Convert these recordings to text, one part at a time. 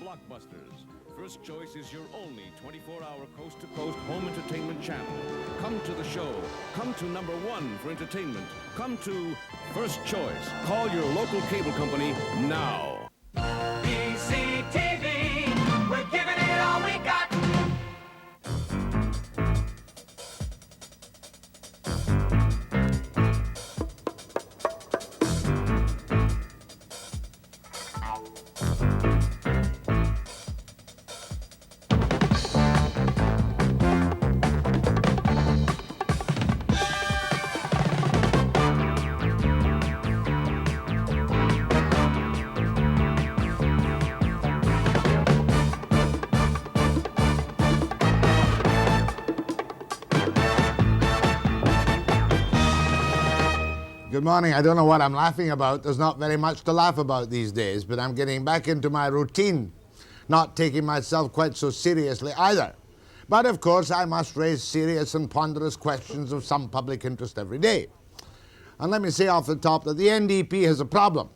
Blockbusters. First Choice is your only 24-hour coast-to-coast home entertainment channel. Come to the show. Come to number one for entertainment. Come to First Choice. Call your local cable company now. BC TV, we're giving it all we got. Good morning. I don't know what I'm laughing about. There's not very much to laugh about these days, but I'm getting back into my routine, not taking myself quite so seriously either. But of course, I must raise serious and ponderous questions of some public interest every day. And let me say off the top that the NDP has a problem.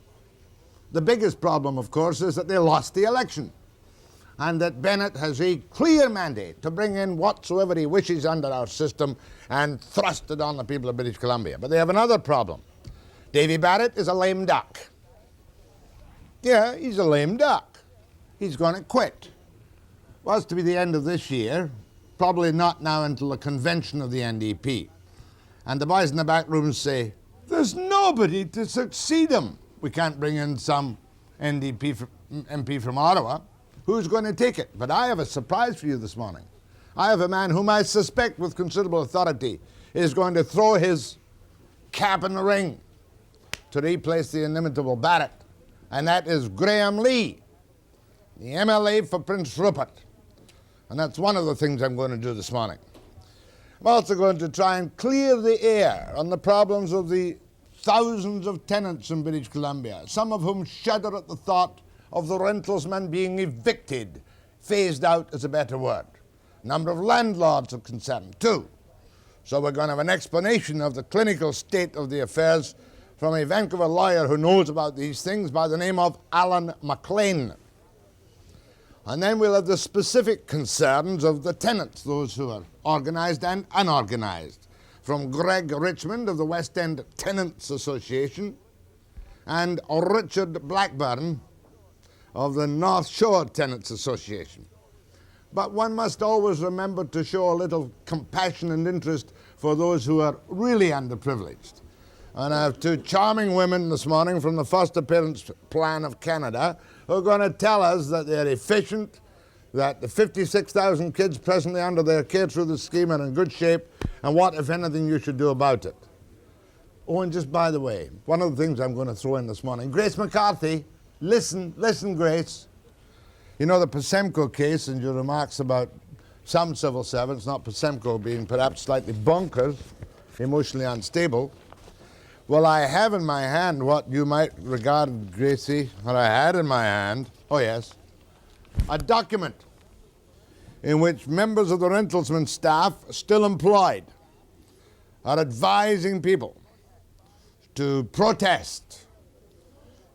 The biggest problem, of course, is that they lost the election, and that Bennett has a clear mandate to bring in whatsoever he wishes under our system and thrust it on the people of British Columbia. But they have another problem. Davy Barrett is a lame duck. Yeah, he's a lame duck. He's going to quit. Was to be the end of this year, probably not now until the convention of the NDP. And the boys in the back rooms say, there's nobody to succeed him. We can't bring in some NDP MP from Ottawa. Who's going to take it? But I have a surprise for you this morning. I have a man whom I suspect with considerable authority is going to throw his cap in the ring to replace the inimitable Barrett, and that is Graham Lea, the MLA for Prince Rupert. And that's one of the things I'm going to do this morning. I'm also going to try and clear the air on the problems of the thousands of tenants in British Columbia, some of whom shudder at the thought of the rentalsman being evicted. Phased out is a better word. A number of landlords are concerned too. So we're going to have an explanation of the clinical state of the affairs from a Vancouver lawyer who knows about these things by the name of Allan MacLean. And then we'll have the specific concerns of the tenants, those who are organised and unorganised, from Greg Richmond of the West End Tenants Association and Richard Blackburn of the North Shore Tenants Association. But one must always remember to show a little compassion and interest for those who are really underprivileged. And I have two charming women this morning from the Foster Parents Plan of Canada who are going to tell us that they're efficient, that the 56,000 kids presently under their care through the scheme are in good shape, and what, if anything, you should do about it. Oh, and just by the way, one of the things I'm going to throw in this morning, Grace McCarthy, listen, Grace. You know the Pasemco case and your remarks about some civil servants, not Pasemco, being perhaps slightly bonkers, emotionally unstable. Well, I have in my hand what you might regard, Gracie, what I had in my hand, oh yes, a document in which members of the Rentalsman staff still employed are advising people to protest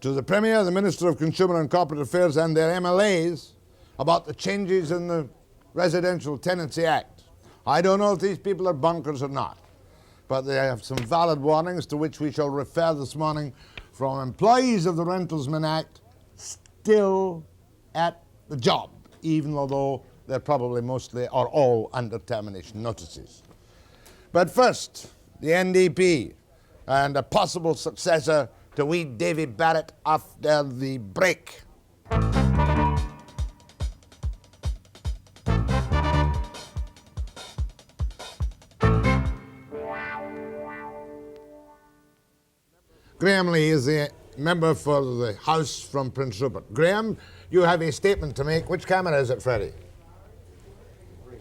to the Premier, the Minister of Consumer and Corporate Affairs and their MLAs about the changes in the Residential Tenancy Act. I don't know if these people are bunkers or not, but they have some valid warnings to which we shall refer this morning from employees of the Rentalsman Act still at the job, even although they're probably mostly or all under termination notices. But first, the NDP and a possible successor to wee Davy Barrett after the break. Graham Lea is the member for the House from Prince Rupert. Graham, you have a statement to make. Which camera is it, Freddie?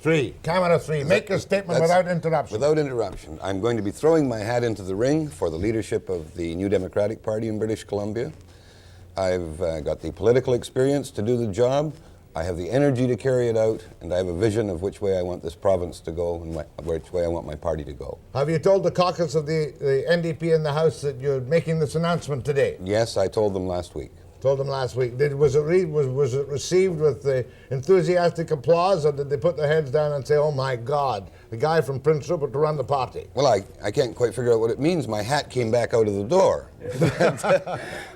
Three. Camera three. Make your statement without interruption. Without interruption. I'm going to be throwing my hat into the ring for the leadership of the New Democratic Party in British Columbia. I've got the political experience to do the job. I have the energy to carry it out, and I have a vision of which way I want this province to go and which way I want my party to go. Have you told the caucus of the NDP in the House that you're making this announcement today? Yes, I told them last week. Told them last week. Was it received with the enthusiastic applause, or did they put their heads down and say, "Oh my God, the guy from Prince Rupert to run the party"? Well, I can't quite figure out what it means. My hat came back out of the door.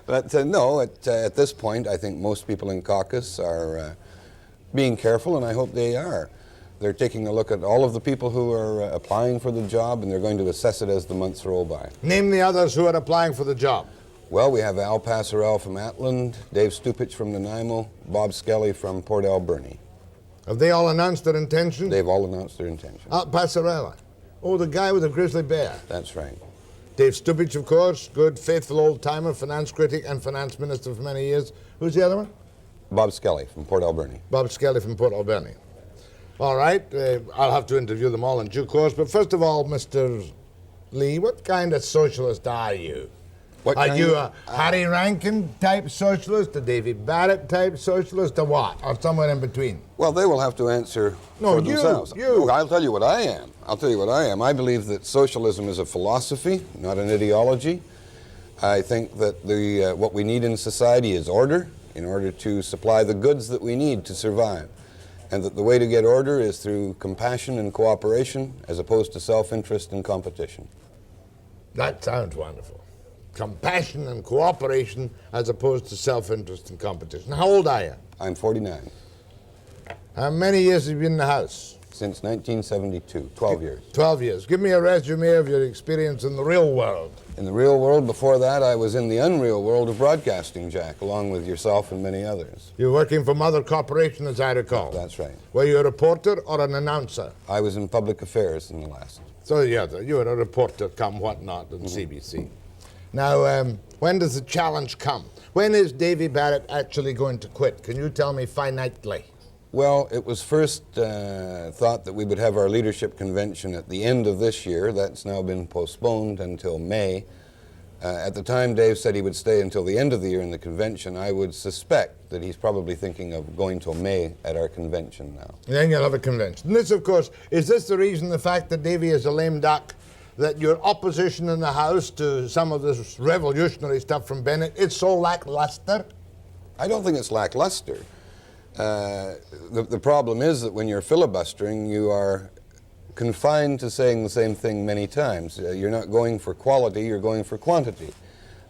but no, at this point, I think most people in caucus are being careful, and I hope they are. They're taking a look at all of the people who are applying for the job, and they're going to assess it as the months roll by. Name the others who are applying for the job. Well, we have Al Passarell from Atland, Dave Stupich from Nanaimo, Bob Skelly from Port Alberni. Have they all announced their intention? They've all announced their intention. Al Passarella. Oh, the guy with the grizzly bear. That's right. Dave Stupich, of course, good, faithful old-timer, finance critic and finance minister for many years. Who's the other one? Bob Skelly from Port Alberni. Bob Skelly from Port Alberni. All right, I'll have to interview them all in due course. But first of all, Mr. Lee, what kind of socialist are you? Are you a Harry Rankin type socialist, a Davy Barrett type socialist, or what? Or somewhere in between? Well, they will have to answer for themselves. you. I'll tell you what I am. I believe that socialism is a philosophy, not an ideology. I think that what we need in society is order in order to supply the goods that we need to survive. And that the way to get order is through compassion and cooperation as opposed to self-interest and competition. That sounds wonderful. Compassion and cooperation as opposed to self-interest and competition. How old are you? I'm 49. How many years have you been in the House? Since 1972, 12 years. 12 years. Give me a resume of your experience in the real world. In the real world, before that, I was in the unreal world of broadcasting, Jack, along with yourself and many others. You're working for Mother Corporation, as I recall. That's right. Were you a reporter or an announcer? I was in public affairs in the last. So, yeah, you were a reporter come whatnot in CBC. Now, when does the challenge come? When is Davy Barrett actually going to quit? Can you tell me finitely? Well, it was first thought that we would have our leadership convention at the end of this year. That's now been postponed until May. At the time Dave said he would stay until the end of the year in the convention, I would suspect that he's probably thinking of going till May at our convention now. And then you'll have a convention. And this, of course, is this the reason, the fact that Davy is a lame duck, that your opposition in the House to some of this revolutionary stuff from Bennett is so lackluster? I don't think it's lackluster. The problem is that when you're filibustering, you are confined to saying the same thing many times. You're not going for quality, you're going for quantity.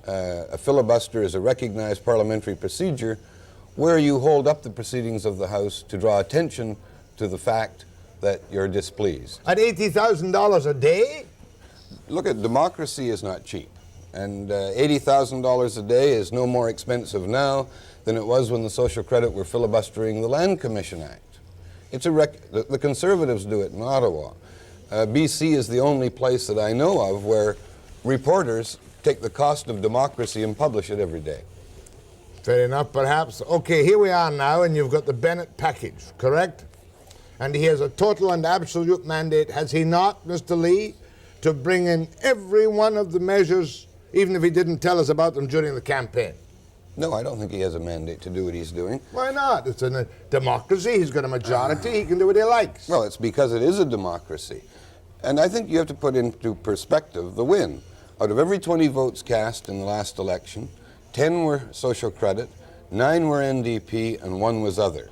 A filibuster is a recognized parliamentary procedure where you hold up the proceedings of the House to draw attention to the fact that you're displeased. At $80,000 a day? Look, democracy is not cheap, and $80,000 a day is no more expensive now than it was when the Social Credit were filibustering the Land Commission Act. It's the Conservatives do it in Ottawa. BC is the only place that I know of where reporters take the cost of democracy and publish it every day. Fair enough, perhaps. Okay, here we are now, and you've got the Bennett package, correct? And he has a total and absolute mandate, has he not, Mr. Lee, to bring in every one of the measures, even if he didn't tell us about them during the campaign? No, I don't think he has a mandate to do what he's doing. Why not? It's a democracy. He's got a majority. He can do what he likes. Well, it's because it is a democracy. And I think you have to put into perspective the win. Out of every 20 votes cast in the last election, 10 were Social Credit, 9 were NDP, and 1 was other.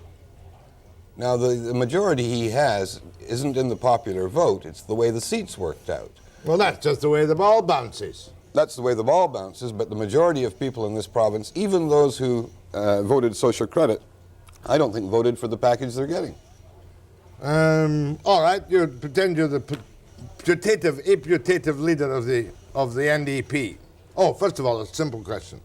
Now, the majority he has isn't in the popular vote. It's the way the seats worked out. Well, that's just the way the ball bounces. That's the way the ball bounces, but the majority of people in this province, even those who voted Social Credit, I don't think voted for the package they're getting. All right, you pretend you're the putative leader of the NDP. Oh, first of all, a simple question.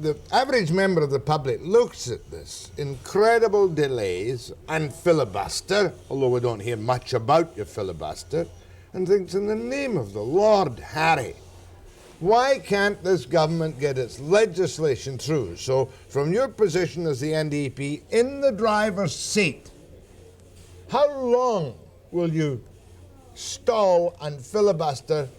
The average member of the public looks at this incredible delays and filibuster, although we don't hear much about your filibuster, and thinks, in the name of the Lord Harry, why can't this government get its legislation through? So, from your position as the NDP in the driver's seat, how long will you stall and filibuster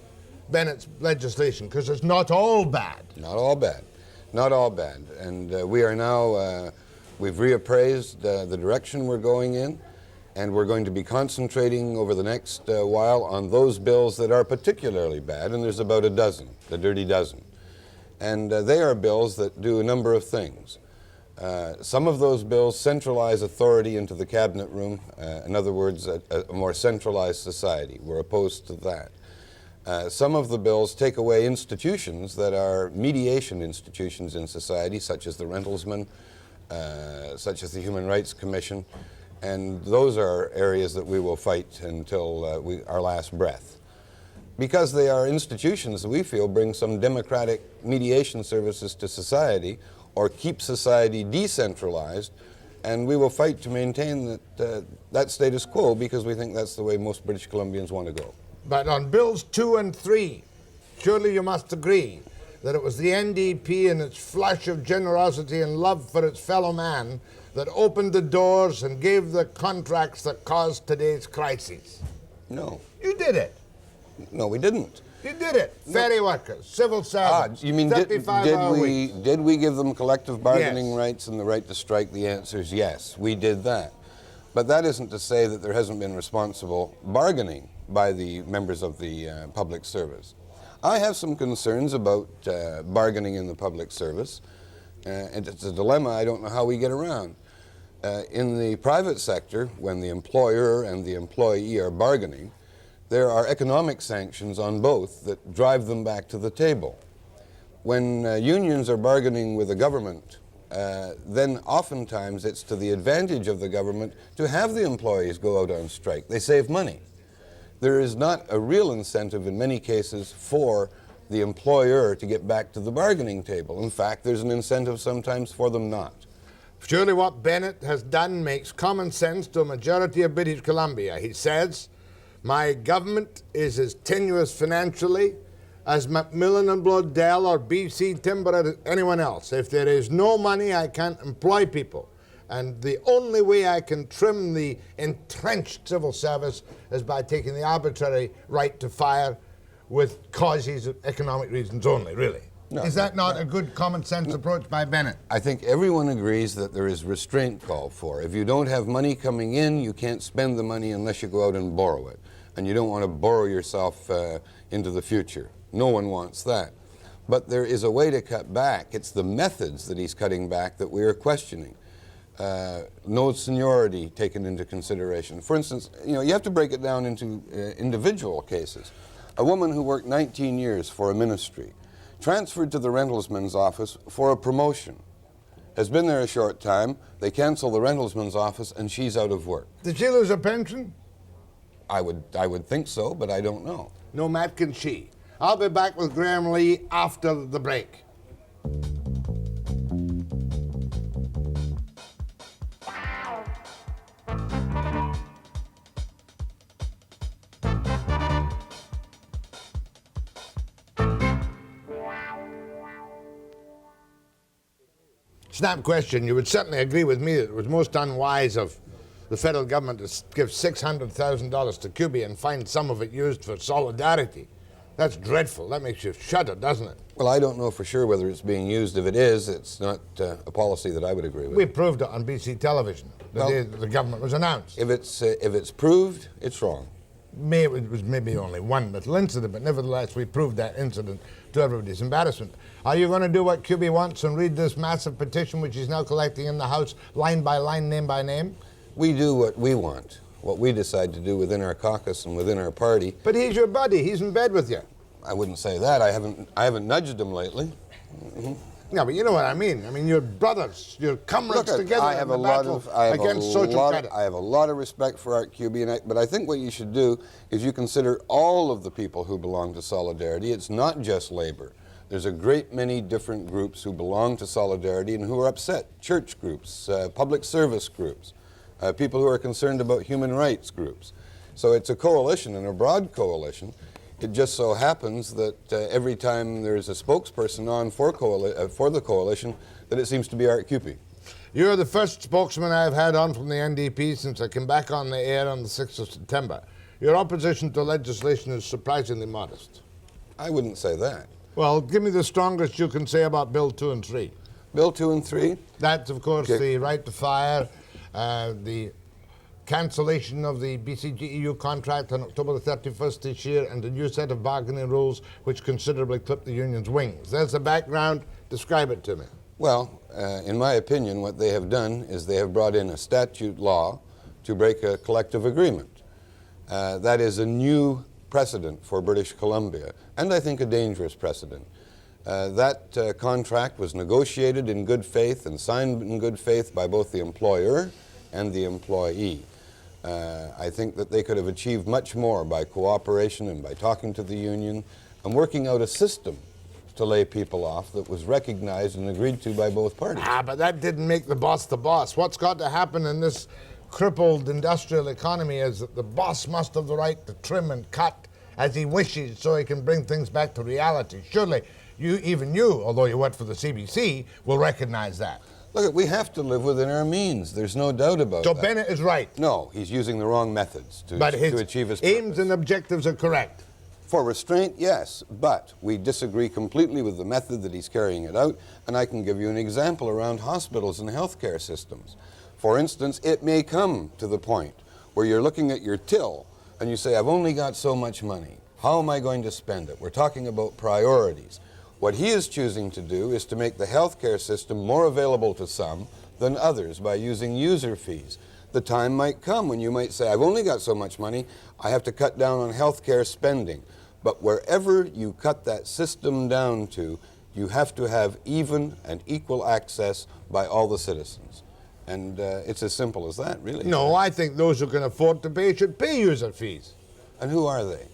Bennett's legislation? Because it's not all bad. Not all bad. Not all bad. And we are now, we've reappraised the direction we're going in, and we're going to be concentrating over the next while on those bills that are particularly bad, and there's about a dozen, the dirty dozen. And they are bills that do a number of things. Some of those bills centralize authority into the cabinet room. In other words, a more centralized society. We're opposed to that. Some of the bills take away institutions that are mediation institutions in society, such as the Rentalsman, such as the Human Rights Commission, and those are areas that we will fight until our last breath. Because they are institutions that we feel bring some democratic mediation services to society or keep society decentralized, and we will fight to maintain that status quo because we think that's the way most British Columbians want to go. But on Bills 2 and 3, surely you must agree that it was the NDP in its flush of generosity and love for its fellow man that opened the doors and gave the contracts that caused today's crises. No. You did it. No, we didn't. You did it. Ferry workers, civil servants, you mean did we give them collective bargaining Yes. rights and the right to strike? The answer is yes, we did that. But that isn't to say that there hasn't been responsible bargaining by the members of the public service. I have some concerns about bargaining in the public service, and it's a dilemma I don't know how we get around. In the private sector, when the employer and the employee are bargaining, there are economic sanctions on both that drive them back to the table. When unions are bargaining with the government, then oftentimes it's to the advantage of the government to have the employees go out on strike. They save money. There is not a real incentive in many cases for the employer to get back to the bargaining table. In fact, there's an incentive sometimes for them not. Surely what Bennett has done makes common sense to a majority of British Columbia. He says, "My government is as tenuous financially as Macmillan and Bloedel or BC Timber or anyone else. If there is no money, I can't employ people. And the only way I can trim the entrenched civil service is by taking the arbitrary right to fire with causes of economic reasons only," really. No, is that not a good common sense approach by Bennett? I think everyone agrees that there is restraint called for. If you don't have money coming in, you can't spend the money unless you go out and borrow it. And you don't want to borrow yourself into the future. No one wants that. But there is a way to cut back. It's the methods that he's cutting back that we are questioning. No seniority taken into consideration. For instance, you have to break it down into individual cases. A woman who worked 19 years for a ministry, transferred to the rentalsman's office for a promotion, has been there a short time, they cancel the rentalsman's office and she's out of work. Did she lose her pension? I would think so, but I don't know. No Matt can she. I'll be back with Graham Lea after the break. Snap question. You would certainly agree with me that it was most unwise of the federal government to give $600,000 to QB and find some of it used for solidarity. That's dreadful. That makes you shudder, doesn't it? Well, I don't know for sure whether it's being used. If it is, it's not a policy that I would agree with. We proved it on BC television the day that the government was announced. If it's proved, it's wrong. It was maybe only one little incident, but nevertheless we proved that incident to everybody's embarrassment. Are you going to do what QB wants and read this massive petition which he's now collecting in the House, line by line, name by name? We do what we want, what we decide to do within our caucus and within our party. But he's your buddy. He's in bed with you. I wouldn't say that. I haven't nudged him lately. Mm-hmm. Yeah, but you know what I mean. I mean, you're brothers. You're comrades together I have in the battle against social credit. I have a lot of respect for Art QB, but I think what you should do is you consider all of the people who belong to Solidarity. It's not just Labour. There's a great many different groups who belong to Solidarity and who are upset. Church groups, public service groups, people who are concerned about human rights groups. So it's a coalition, and a broad coalition. It just so happens that every time there's a spokesperson on for the coalition, that it seems to be Art Cupey. You're the first spokesman I've had on from the NDP since I came back on the air on the 6th of September. Your opposition to legislation is surprisingly modest. I wouldn't say that. Well, give me the strongest you can say about Bill 2 and 3. Bill 2 and 3? That's, of course, Okay. the right to fire, the cancellation of the BCGEU contract on October the 31st this year, and a new set of bargaining rules which considerably clipped the union's wings. There's the background. Describe it to me. Well, in my opinion, what they have done is they have brought in a statute law to break a collective agreement. That is a new precedent for British Columbia, and I think a dangerous precedent. That contract was negotiated in good faith and signed in good faith by both the employer and the employee. I think that they could have achieved much more by cooperation and by talking to the union and working out a system to lay people off that was recognized and agreed to by both parties. But that didn't make the boss the boss. What's got to happen in this crippled industrial economy is that the boss must have the right to trim and cut as he wishes so he can bring things back to reality. Surely, even you, although you work for the CBC, will recognize that. Look, we have to live within our means. There's no doubt about So that. Bennett is right. No, he's using the wrong methods to achieve his aims purpose. and objectives are correct. For restraint, yes, but we disagree completely with the method that he's carrying it out, and I can give you an example around hospitals and healthcare systems. For instance, it may come to the point where you're looking at your till and you say, I've only got so much money. How am I going to spend it? We're talking about priorities. What he is choosing to do is to make the healthcare system more available to some than others by using user fees. The time might come when you might say, I've only got so much money, I have to cut down on healthcare spending. But wherever you cut that system down to, you have to have even and equal access by all the citizens. And it's as simple as that, really. No, I think those who can afford to pay should pay user fees. And who are they?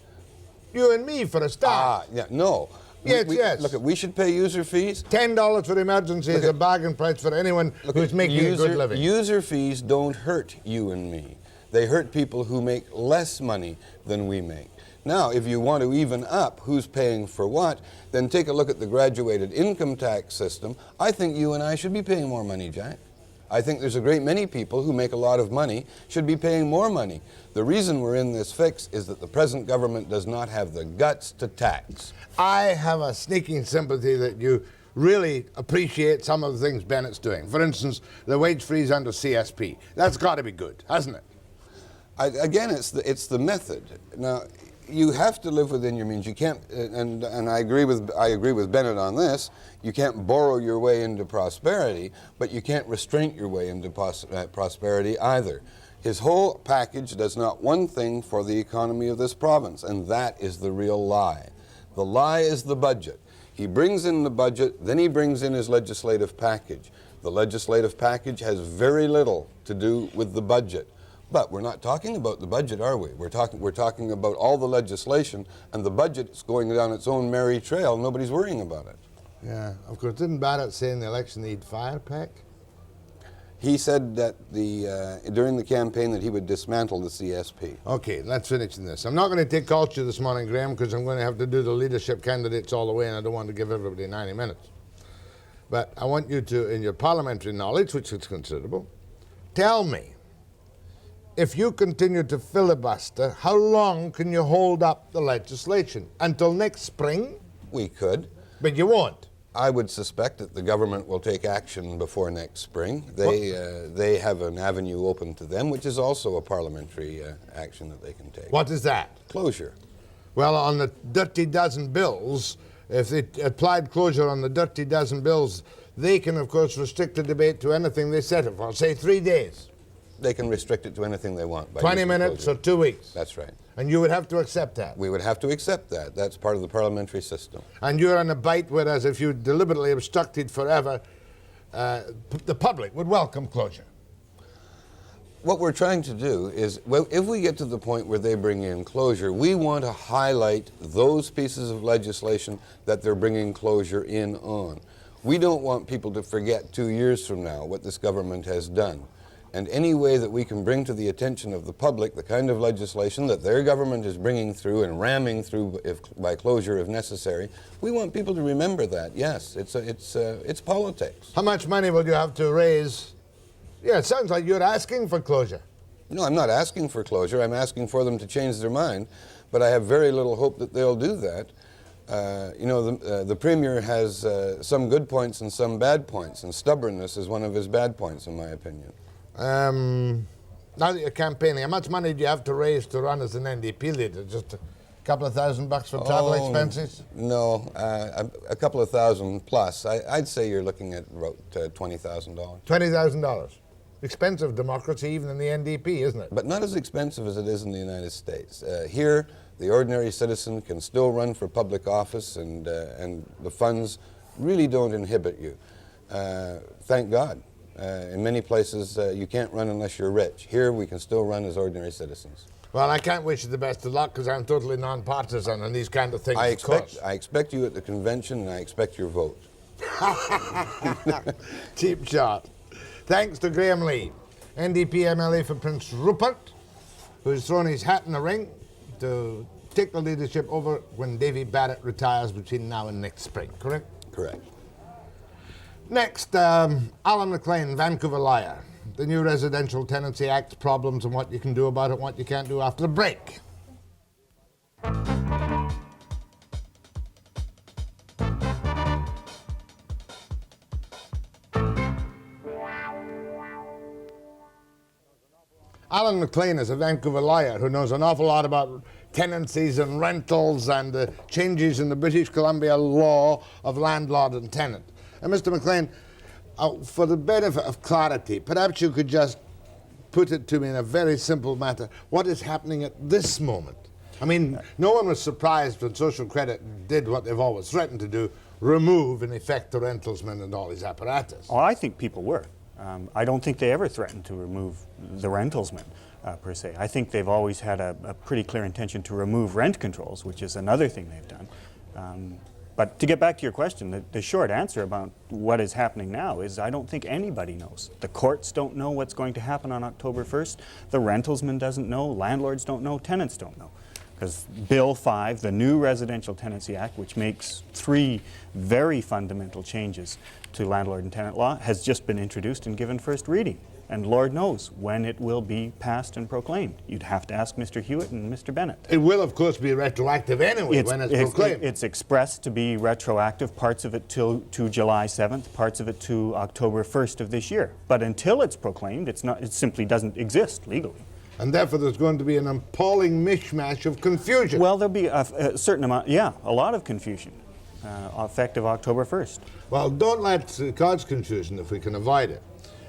You and me, for a start. Yeah, no. Yes. Look, we should pay user fees. $10 for emergency is a bargain price for anyone who's making a good living. User fees don't hurt you and me. They hurt people who make less money than we make. Now, if you want to even up who's paying for what, then take a look at the graduated income tax system. I think you and I should be paying more money, Jack. I think there's a great many people who make a lot of money should be paying more money. The reason we're in this fix is that the present government does not have the guts to tax. I have a sneaking sympathy that you really appreciate some of the things Bennett's doing. For instance, the wage freeze under CSP. That's got to be good, hasn't it? Again, it's the method. Now, you have to live within your means. You can't, and I agree with Bennett on this. You can't borrow your way into prosperity, but you can't restrain your way into prosperity either. His whole package does not one thing for the economy of this province, and that is the real lie. The lie is the budget. He brings in the budget, then he brings in his legislative package. The legislative package has very little to do with the budget. But we're not talking about the budget, are we? We're talking about all the legislation, and the budget's going down its own merry trail. Nobody's worrying about it. Yeah, of course. Didn't Barrett say in the election he'd fire Peck? He said that during the campaign that he would dismantle the CSP. Okay, let's finish this. I'm not going to take culture this morning, Graham, because I'm going to have to do the leadership candidates all the way, and I don't want to give everybody 90 minutes. But I want you to, in your parliamentary knowledge, which is considerable, tell me, if you continue to filibuster, how long can you hold up the legislation? Until next spring? We could. But you won't. I would suspect that the government will take action before next spring. They have an avenue open to them, which is also a parliamentary action that they can take. What is that? Closure. Well, on the dirty dozen bills, if they applied closure on the dirty dozen bills, they can, of course, restrict the debate to anything they set it for, say 3 days. They can restrict it to anything they want. By 20 minutes closure. or 2 weeks. That's right. And you would have to accept that. We would have to accept that. That's part of the parliamentary system. And you're on a bite, whereas if you deliberately obstructed forever, the public would welcome closure. What we're trying to do is, well, if we get to the point where they bring in closure, we want to highlight those pieces of legislation that they're bringing closure in on. We don't want people to forget 2 years from now what this government has done. And any way that we can bring to the attention of the public the kind of legislation that their government is bringing through and ramming through by closure if necessary, we want people to remember that. Yes, it's politics. How much money will you have to raise? Yeah, it sounds like you're asking for closure. No, I'm not asking for closure. I'm asking for them to change their mind. But I have very little hope that they'll do that. The Premier has some good points and some bad points, and stubbornness is one of his bad points, in my opinion. Now that you're campaigning, how much money do you have to raise to run as an NDP leader? Just a couple of $1,000 for travel expenses? No, a couple of thousand plus. I'd say you're looking at about $20,000. $20,000. Expensive democracy even in the NDP, isn't it? But not as expensive as it is in the United States. Here, the ordinary citizen can still run for public office, and the funds really don't inhibit you. Thank God. In many places, you can't run unless you're rich. Here, we can still run as ordinary citizens. Well, I can't wish you the best of luck because I'm totally non-partisan on these kind of things. I expect you at the convention, and I expect your vote. Cheap shot. Thanks to Graham Lea, NDP MLA for Prince Rupert, who's thrown his hat in the ring to take the leadership over when Davy Barrett retires between now and next spring, correct? Correct. Next, Allan MacLean, Vancouver Liar. The new Residential Tenancy Act, problems and what you can do about it, what you can't do after the break. Allan MacLean is a Vancouver lawyer who knows an awful lot about tenancies and rentals and the changes in the British Columbia law of landlord and tenant. And Mr. MacLean, for the benefit of clarity, perhaps you could just put it to me in a very simple matter. What is happening at this moment? I mean, no one was surprised when Social Credit did what they've always threatened to do, remove, in effect, the Rentalsman and all his apparatus. Oh, I think people were. I don't think they ever threatened to remove the Rentalsman, per se. I think they've always had a pretty clear intention to remove rent controls, which is another thing they've done. But to get back to your question, the short answer about what is happening now is I don't think anybody knows. The courts don't know what's going to happen on October 1st. The Rentalsman doesn't know. Landlords don't know. Tenants don't know. Because Bill 5, the new Residential Tenancy Act, which makes 3 very fundamental changes to landlord and tenant law, has just been introduced and given first reading. And Lord knows when it will be passed and proclaimed. You'd have to ask Mr. Hewitt and Mr. Bennett. It will, of course, be retroactive anyway when it's proclaimed. It's expressed to be retroactive, parts of it to July 7th, parts of it to October 1st of this year. But until it's proclaimed, it simply doesn't exist legally. And therefore there's going to be an appalling mishmash of confusion. Well, there'll be a certain amount, a lot of confusion, effective October 1st. Well, don't let cause confusion if we can avoid it.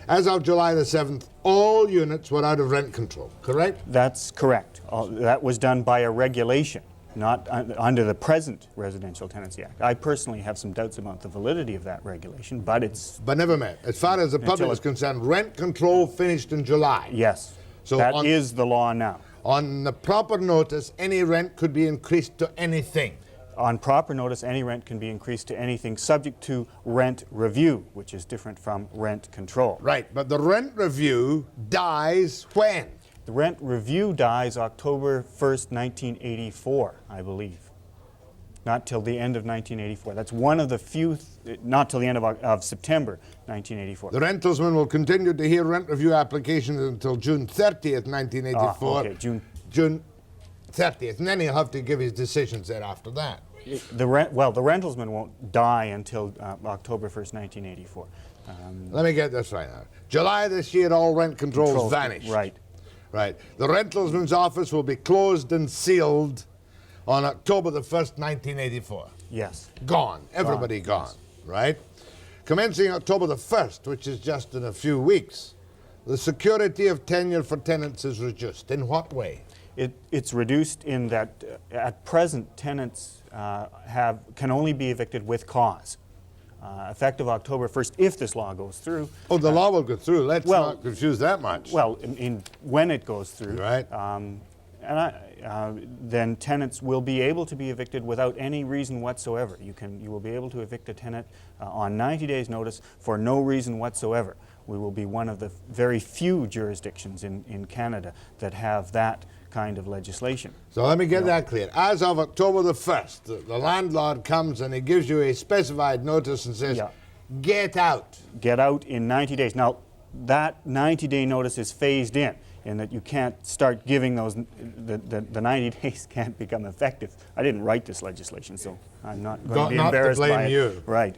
As of July the 7th, all units were out of rent control, correct? That's correct. That was done by a regulation, not under the present Residential Tenancy Act. I personally have some doubts about the validity of that regulation, but it's... But never mind. As far as the public is concerned, rent control finished in July. Yes. So that is the law now. On the proper notice, any rent could be increased to anything. On proper notice, any rent can be increased to anything subject to rent review, which is different from rent control. Right, but the rent review dies when? The rent review dies October 1st, 1984, I believe. Not till the end of 1984. That's one of the few, not till the end of September 1984. The Rentalsman will continue to hear rent review applications until June 30th, 1984. Okay, June 30th, and then he'll have to give his decisions there after that. The Rentalsman won't die until October 1st, 1984. Let me get this right now. July this year, all rent controls vanish. Right. Right. The Rentalsman's office will be closed and sealed on October the 1st, 1984. Yes. Gone. Everybody gone. Right? Commencing October the 1st, which is just in a few weeks, the security of tenure for tenants is reduced. In what way? It's reduced in that at present tenants can only be evicted with cause. Effective October 1st, if this law goes through. Oh, the law will go through. Let's not confuse that much. Well, when it goes through. Right. Then tenants will be able to be evicted without any reason whatsoever. You will be able to evict a tenant on 90 days' notice for no reason whatsoever. We will be one of the very few jurisdictions in Canada that have that kind of legislation. So let me get that clear. As of October the 1st, the landlord comes and he gives you a specified notice and says, get out. Get out in 90 days. Now, that 90-day notice is phased in that you can't start giving those, the 90 days can't become effective. I didn't write this legislation, so I'm not going to be embarrassed by it. You. Right.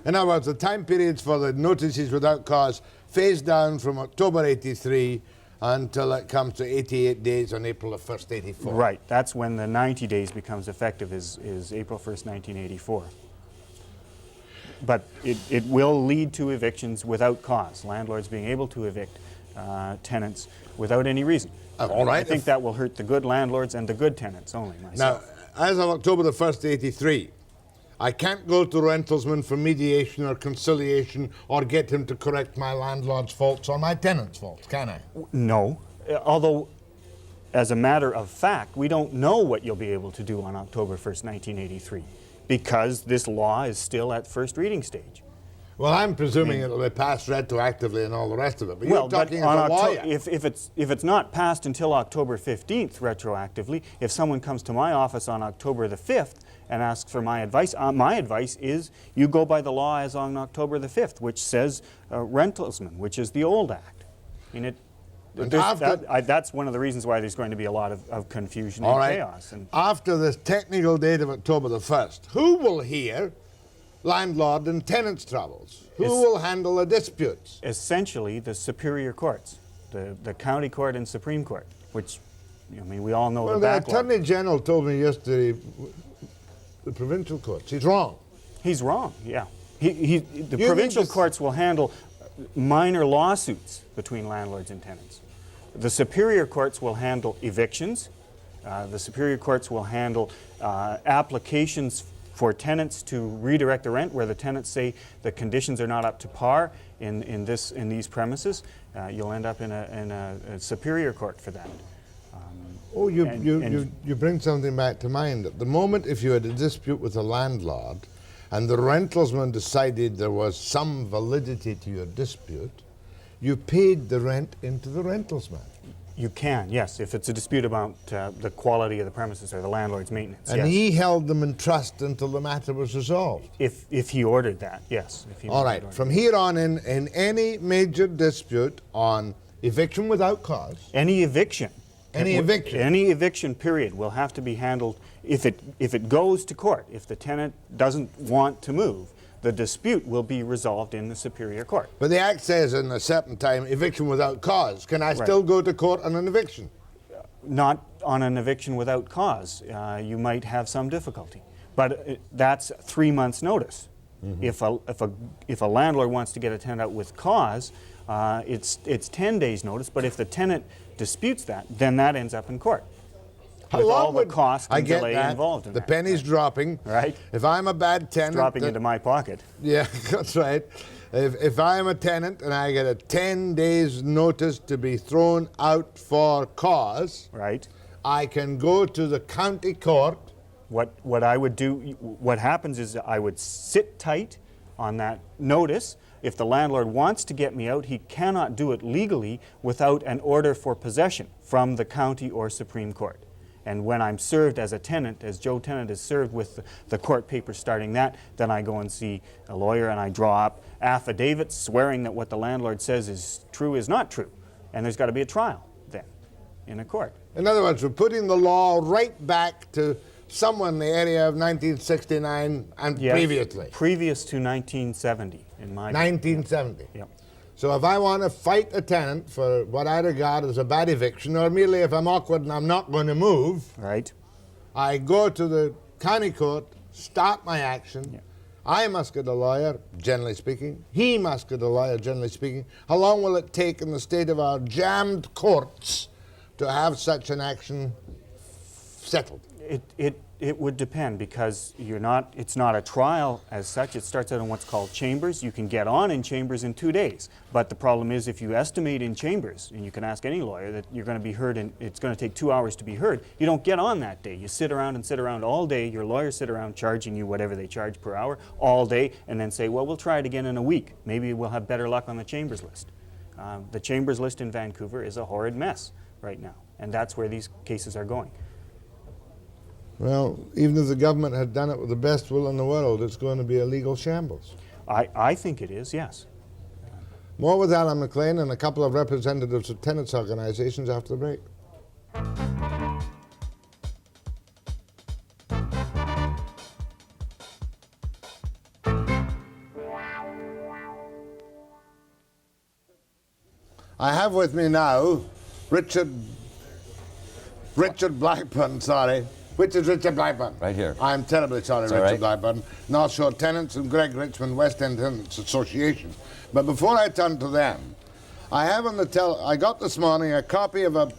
In other words, the time periods for the notices without cause phased down from October 83 until it comes to 88 days on April the 1st, 84. Right. That's when the 90 days becomes effective, is April 1st, 1984. But it will lead to evictions without cause, landlords being able to evict tenants without any reason. All right. I think that will hurt the good landlords and the good tenants only, myself. Now, as of October the 1st, 83, I can't go to Rentalsman for mediation or conciliation or get him to correct my landlord's faults or my tenant's faults, can I? No. Although, as a matter of fact, we don't know what you'll be able to do on October 1st, 1983, because this law is still at first reading stage. Well, I'm presuming it'll be passed retroactively and all the rest of it. But Well, you're talking but as a lawyer. if it's not passed until October 15th retroactively, if someone comes to my office on October the 5th and asks for my advice is you go by the law as on October the 5th, which says Rentalsman, which is the old act. I mean, that's one of the reasons why there's going to be a lot of confusion and chaos. And after this technical date of October the 1st, who will hear landlord and tenants' troubles? Who will handle the disputes? Essentially, the superior courts, the county court and Supreme Court, which, I mean, we all know Well, the the backlog. Attorney General told me yesterday, the provincial courts, he's wrong. He's wrong, yeah. The You provincial mean to courts will handle minor lawsuits between landlords and tenants. The superior courts will handle evictions. The superior courts will handle applications for tenants to redirect the rent where the tenants say the conditions are not up to par in these premises. You'll end up in a superior court for that. Oh, you bring something back to mind. At the moment, if you had a dispute with a landlord and the rentalsman decided there was some validity to your dispute, you paid the rent into the rentalsman. You can, yes, if it's a dispute about the quality of the premises or the landlord's maintenance. And yes. he held them in trust until the matter was resolved. If he ordered that, yes. If he All right, from here on in any major dispute on eviction without cause, Any eviction. Any eviction. Any eviction period will have to be handled if it goes to court. If the tenant doesn't want to move, the dispute will be resolved in the Superior Court. but the Act says in a certain time, eviction without cause. Can I still go to court on an eviction? Not on an eviction without cause. You might have some difficulty. But that's 3 months' notice. If a landlord wants to get a tenant out with cause, it's 10 days' notice. But if the tenant disputes that, then that ends up in court. How With long all the would- cost I and get delay that. involved in the that. penny's dropping. Right. If I'm a bad tenant, Dropping into my pocket. yeah, that's right. If I'm a tenant and I get a 10 days notice to be thrown out for cause, Right. I can go to the county court. What I would do, what happens is I would sit tight on that notice. If the landlord wants to get me out, he cannot do it legally without an order for possession from the county or Supreme Court. And when I'm served as a tenant, as Joe Tenant is served with the court papers starting that, then I go and see a lawyer and I draw up affidavits swearing that what the landlord says is true is not true. And there's got to be a trial then in a court. In other words, we're putting the law right back to somewhere in the area of 1969 and Yes, previously. Previous to 1970, in my view. 1970. Yep. So if I want to fight a tenant for what I regard as a bad eviction, or merely if I'm awkward and I'm not going to move, Right. I go to the county court, start my action. Yeah. I must get a lawyer, generally speaking. He must get a lawyer, generally speaking. How long will it take in the state of our jammed courts to have such an action settled? It would depend, because it's not a trial as such. It starts out in what's called chambers. You can get on in chambers in 2 days. But the problem is, if you estimate in chambers, and you can ask any lawyer that you're going to be heard and it's going to take 2 hours to be heard, you don't get on that day. You sit around all day. Your lawyers sit around charging you whatever they charge per hour all day, and then say, well, we'll try it again in a week. Maybe we'll have better luck on the chambers list. The chambers list in Vancouver is a horrid mess right now, and that's where these cases are going. Well, even if the government had done it with the best will in the world, it's going to be a legal shambles. I think it is, yes. More with Allan MacLean and a couple of representatives of tenants' organizations after the break. I have with me now Richard Blackburn, sorry. Which is Richard Blackburn? Right here. I'm terribly sorry, It's Richard all right. Blackburn. North Shore Tenants and Greg Richmond, West End Tenants Association. But before I turn to them, I have on the I got this morning a copy of a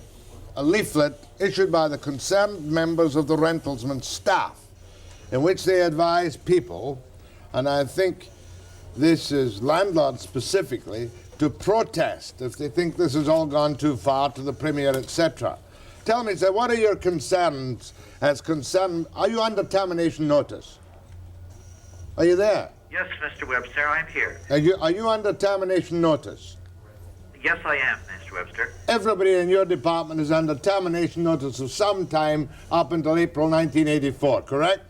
leaflet issued by the concerned members of the Rentalsman staff, in which they advise people, and I think this is landlords specifically, to protest if they think this has all gone too far to the Premier, etc. Tell me, sir, what are your concerns are you under termination notice? Are you there? Yes, Mr. Webster, I'm here. Are you under termination notice? Yes, I am, Mr. Webster. Everybody in your department is under termination notice of some time up until April 1984, correct?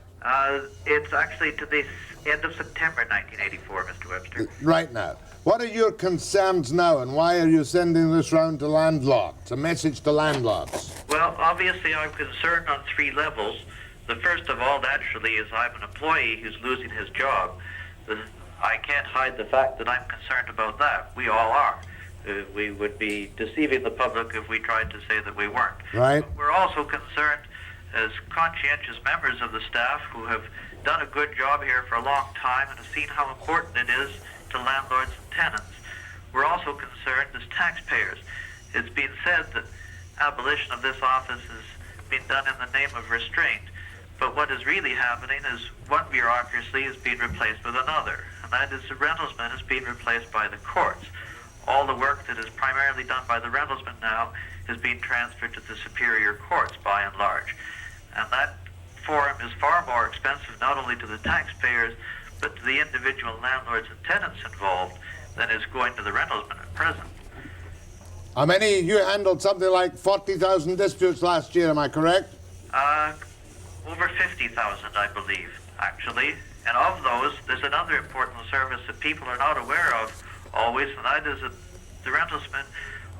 It's actually to the end of September 1984, Mr. Webster. Right now. What are your concerns now, and why are you sending this round to landlords, a message to landlords? Well, obviously I'm concerned on three levels. The first of all, naturally, is I'm an employee who's losing his job. I can't hide the fact that I'm concerned about that. We all are. We would be deceiving the public if we tried to say that we weren't. Right. But we're also concerned as conscientious members of the staff who have done a good job here for a long time and have seen how important it is to landlords and tenants. We're also concerned as taxpayers. It's been said that abolition of this office has been done in the name of restraint, but what is really happening is one bureaucracy is being replaced with another, and that is the rentalsman is being replaced by the courts. All the work that is primarily done by the rentalsman now is being transferred to the superior courts by and large, and that forum is far more expensive not only to the taxpayers but to the individual landlords and tenants involved than is going to the rentalsman at present. How many? You handled something like 40,000 disputes last year, am I correct? Over 50,000, I believe, actually. And of those, there's another important service that people are not aware of always, and that is that the rentalsman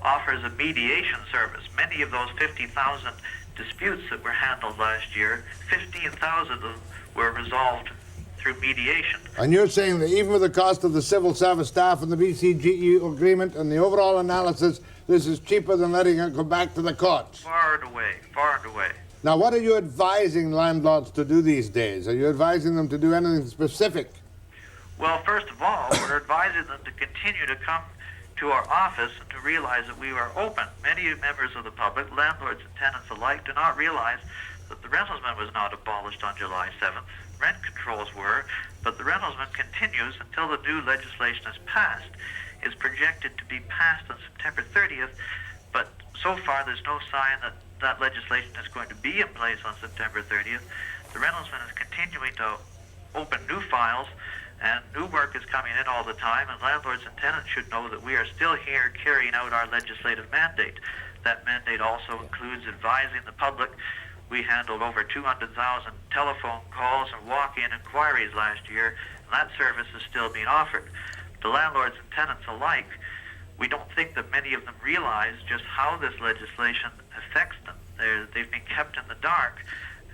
offers a mediation service. Many of those 50,000 disputes that were handled last year, 15,000 of them were resolved through mediation. And you're saying that even with the cost of the civil service staff and the BCGE agreement and the overall analysis, this is cheaper than letting it go back to the courts? Far and away, far and away. Now, what are you advising landlords to do these days? Are you advising them to do anything specific? Well, first of all, we're advising them to continue to come to our office and to realize that we are open. Many members of the public, landlords and tenants alike, do not realize that the rentalsman was not abolished on July 7th. Rent controls were, but the rentalsman continues until the new legislation is passed. It's projected to be passed on September 30th, but so far there's no sign that that legislation is going to be in place on September 30th. The rentalsman is continuing to open new files, and new work is coming in all the time, and landlords and tenants should know that we are still here carrying out our legislative mandate. That mandate also includes advising the public. We handled over 200,000 telephone calls and walk-in inquiries last year, and that service is still being offered. To landlords and tenants alike, we don't think that many of them realize just how this legislation affects them. They've been kept in the dark,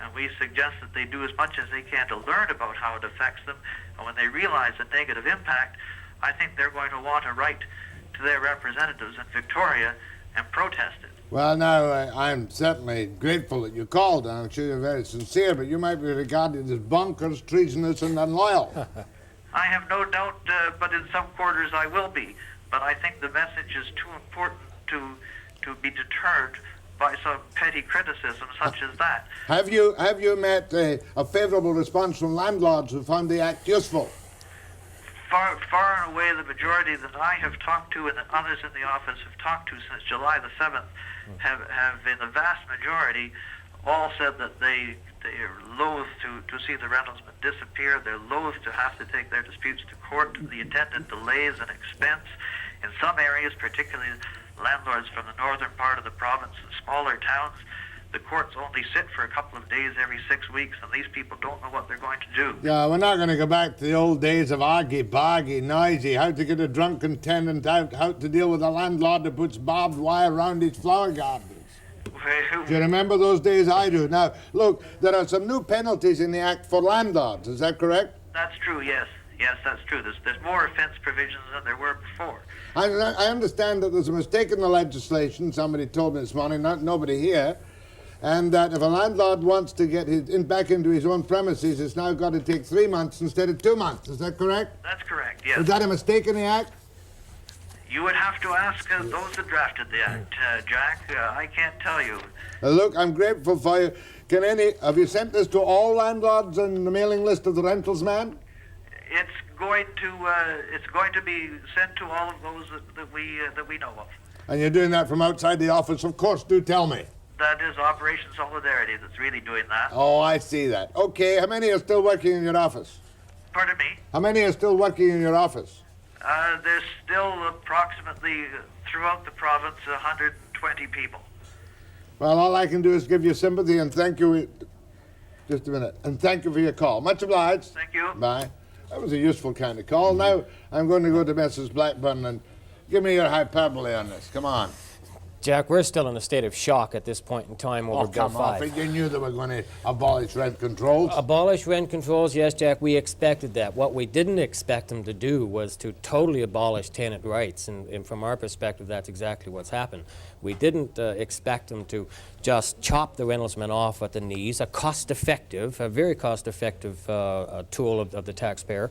and we suggest that they do as much as they can to learn about how it affects them, and when they realize the negative impact, I think they're going to want to write to their representatives in Victoria and protest it. Well, now, I'm certainly grateful that you called, and I'm sure you're very sincere, but you might be regarded as bonkers, treasonous, and unloyal. I have no doubt, but in some quarters I will be. But I think the message is too important to be deterred by some petty criticism such as that. Have you met a favourable response from landlords who found the Act useful? Far and away the majority that I have talked to and that others in the office have talked to since July the 7th have in the vast majority all said that they are loath to see the rentalsman disappear. They're loath to have to take their disputes to court, the attendant delays and expense. In some areas, particularly landlords from the northern part of the province and smaller towns, the courts only sit for a couple of days every 6 weeks, and these people don't know what they're going to do. Yeah, we're not going to go back to the old days of argy-bargy, noisy, how to get a drunken tenant out, how to deal with a landlord that puts barbed wire around his flower gardens. Do you remember those days? I do. Now, look, there are some new penalties in the Act for landlords, is that correct? That's true, yes. Yes, that's true. There's more offence provisions than there were before. I understand that there's a mistake in the legislation. Somebody told me this morning, nobody here, and that if a landlord wants to get back into his own premises, it's now got to take 3 months instead of 2 months. Is that correct? That's correct, yes. Is that a mistake in the Act? You would have to ask those that drafted the Act, Jack. I can't tell you. Look, I'm grateful for you. Have you sent this to all landlords on the mailing list of the Rentalsman? It's going to be sent to all of those that we know of. And you're doing that from outside the office, of course. Do tell me. That is Operation Solidarity that's really doing that. Oh, I see that. Okay, how many are still working in your office? Pardon me? How many are still working in your office? There's still approximately, throughout the province, 120 people. Well, all I can do is give you sympathy and thank you. Just a minute. And thank you for your call. Much obliged. Thank you. Bye. That was a useful kind of call. Now I'm going to go to Mrs. Blackburn and give me your hyperbole on this. Come on. Jack, we're still in a state of shock at this point in time over Bill 5. Come off. You knew they were going to abolish rent controls. Abolish rent controls, yes, Jack, we expected that. What we didn't expect them to do was to totally abolish tenant rights, and from our perspective, that's exactly what's happened. We didn't expect them to just chop the rentalsmen off at the knees, a very cost-effective tool of the taxpayer.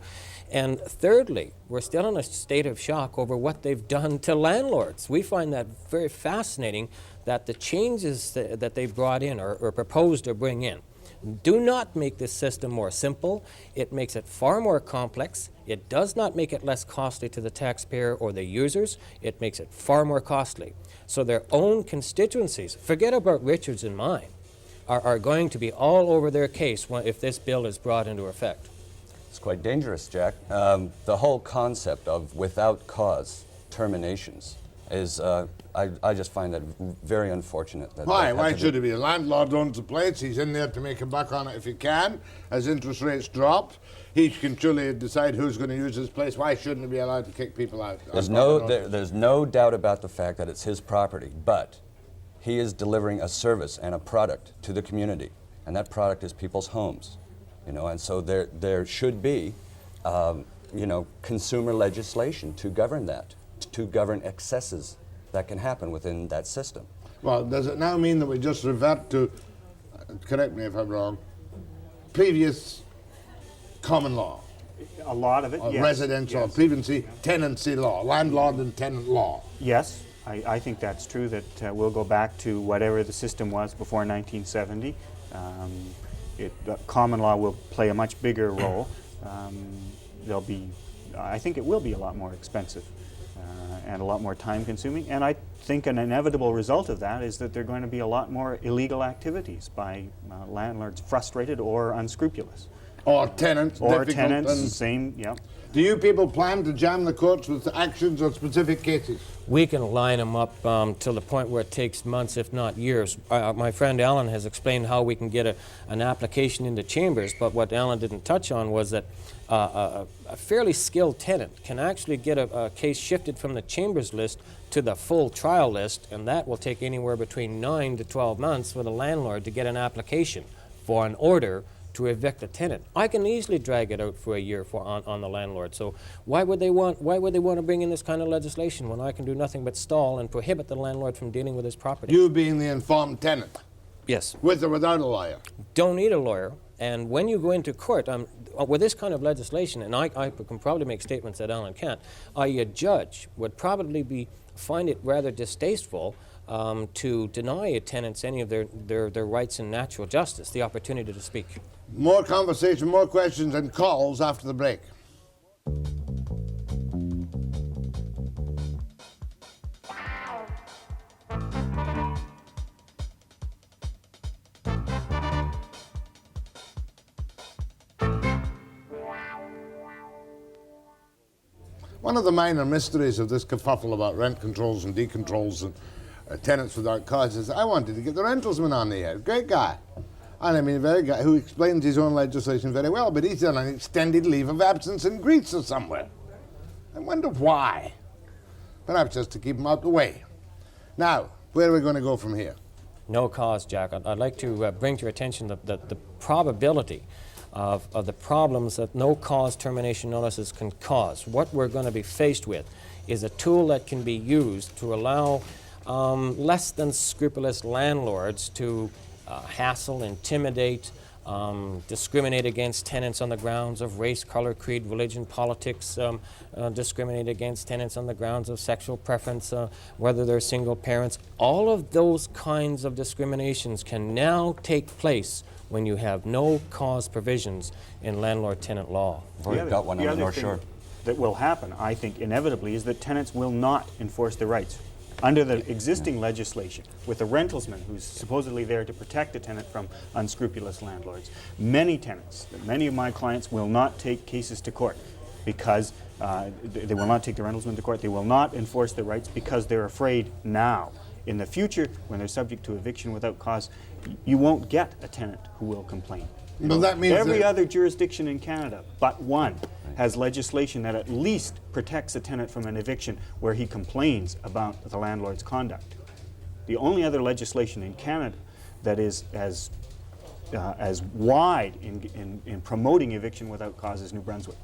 And thirdly, we're still in a state of shock over what they've done to landlords. We find that very fascinating, that the changes that they've brought in or proposed to bring in do not make this system more simple. It makes it far more complex. It does not make it less costly to the taxpayer or the users. It makes it far more costly. So their own constituencies, forget about Richards and mine, are going to be all over their case if this bill is brought into effect. It's quite dangerous, Jack. The whole concept of without cause terminations is, I just find that very unfortunate. That Why should it be? The landlord owns the place. He's in there to make a buck on it if he can. As interest rates drop, he can surely decide who's going to use his place. Why shouldn't he be allowed to kick people out? There's no doubt about the fact that it's his property, but he is delivering a service and a product to the community, and that product is people's homes. And so there should be, consumer legislation to govern that, to govern excesses that can happen within that system. Well, does it now mean that we just revert to, correct me if I'm wrong, previous common law? A lot of it, yes. Residential tenancy law, landlord and tenant law. Yes, I think that's true, that we'll go back to whatever the system was before 1970. Common law will play a much bigger role. I think it will be a lot more expensive and a lot more time consuming, and I think an inevitable result of that is that there are going to be a lot more illegal activities by landlords frustrated or unscrupulous. Or tenants. Or tenants, same, yeah. Do you people plan to jam the courts with actions on specific cases? We can line them up to the point where it takes months, if not years. My friend Allan has explained how we can get an application into chambers, but what Allan didn't touch on was that a fairly skilled tenant can actually get a case shifted from the chambers list to the full trial list, and that will take anywhere between 9 to 12 months for the landlord to get an application for an order to evict a tenant. I can easily drag it out for a year on the landlord. So why would they want to bring in this kind of legislation when I can do nothing but stall and prohibit the landlord from dealing with his property? You being the informed tenant. Yes. With or without a lawyer. Don't need a lawyer. And when you go into court, with this kind of legislation, and I can probably make statements that Allan can't, a judge would probably find it rather distasteful to deny tenants any of their rights in natural justice, the opportunity to speak. More conversation, more questions and calls after the break. One of the minor mysteries of this kerfuffle about rent controls and decontrols and tenants without cause is I wanted to get the Rentalsman on the air. Great guy. And I mean, a very guy who explains his own legislation very well, but he's on an extended leave of absence in Greece or somewhere. I wonder why. Perhaps just to keep him out the way. Now, where are we going to go from here? No cause, Jack. I'd like to bring to your attention the probability of the problems that no-cause termination notices can cause. What we're going to be faced with is a tool that can be used to allow less than scrupulous landlords to hassle, intimidate, discriminate against tenants on the grounds of race, color, creed, religion, politics, discriminate against tenants on the grounds of sexual preference, whether they're single parents. All of those kinds of discriminations can now take place when you have no cause provisions in landlord-tenant law. We've already got one on the North Shore. That will happen, I think, inevitably, is that tenants will not enforce their rights. Under the existing legislation, with the rentalsman who's supposedly there to protect the tenant from unscrupulous landlords, many tenants, many of my clients will not take cases to court because they will not take the rentalsman to court. They will not enforce their rights because they're afraid now. In the future, when they're subject to eviction without cause, you won't get a tenant who will complain. Well, that means every that other jurisdiction in Canada but one has legislation that at least protects a tenant from an eviction where he complains about the landlord's conduct. The only other legislation in Canada that is as wide in promoting eviction without cause is New Brunswick.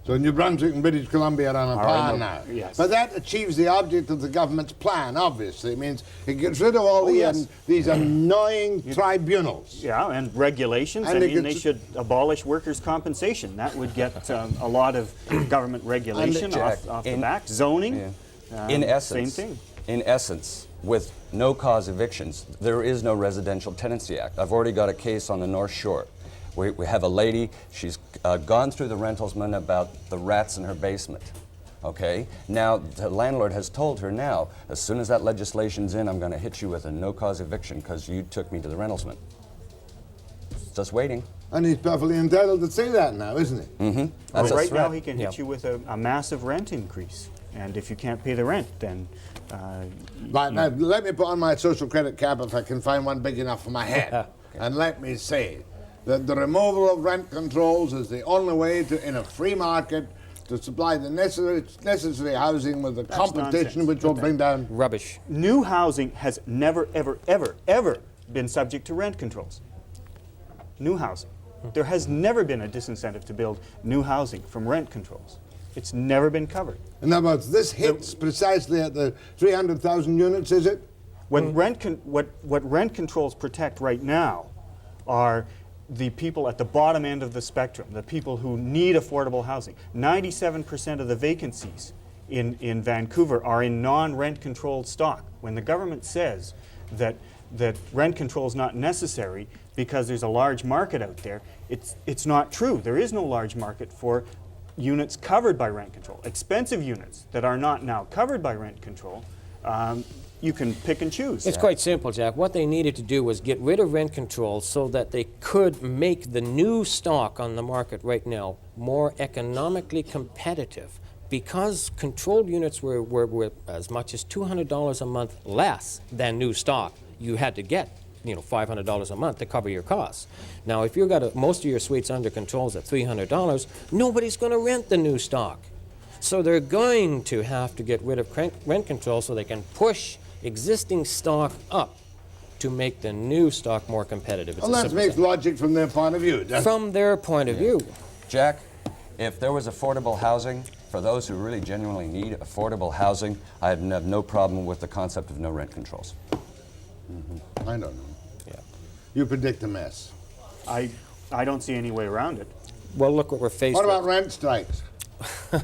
So New Brunswick and British Columbia are on a par now. Yes. But that achieves the object of the government's plan, obviously. It means it gets rid of all these annoying tribunals. Yeah, and regulations. And I mean, they should abolish workers' compensation. That would get a lot of government regulation off the back. Zoning, In essence, same thing. In essence, with no cause evictions, there is no Residential Tenancy Act. I've already got a case on the North Shore. We have a lady, she's gone through the rentalsman about the rats in her basement. Okay? Now, the landlord has told her now, as soon as that legislation's in, I'm going to hit you with a no-cause eviction because you took me to the rentalsman. Just waiting. And he's perfectly entitled to say that now, isn't he? Mm-hmm. Well, right now he can hit you with a massive rent increase. And if you can't pay the rent, then... But now, let me put on my social credit cap if I can find one big enough for my head. Okay. And let me say that the removal of rent controls is the only way to, in a free market, to supply the necessary housing with the competition which will bring down... Rubbish. New housing has never, ever, ever, ever been subject to rent controls. New housing. There has never been a disincentive to build new housing from rent controls. It's never been covered. In other words, this hits precisely at the 300,000 units, is it? When what rent controls protect right now are the people at the bottom end of the spectrum, the people who need affordable housing. 97% of the vacancies in Vancouver are in non-rent controlled stock. When the government says that rent control is not necessary because there's a large market out there, it's not true. There is no large market for units covered by rent control. Expensive units that are not now covered by rent control, you can pick and choose. It's quite simple, Jack. What they needed to do was get rid of rent control so that they could make the new stock on the market right now more economically competitive. Because controlled units were as much as $200 a month less than new stock, you had to get $500 a month to cover your costs. Now, if you've got most of your suites under controls at $300, nobody's going to rent the new stock. So they're going to have to get rid of rent control so they can push existing stock up to make the new stock more competitive. Well, that makes logic from their point of view. From their point of view. Jack, if there was affordable housing, for those who really genuinely need affordable housing, I'd have no problem with the concept of no rent controls. Mm-hmm. I don't know. Yeah. You predict a mess. I don't see any way around it. Well, look what we're faced with. What about with. rent strikes?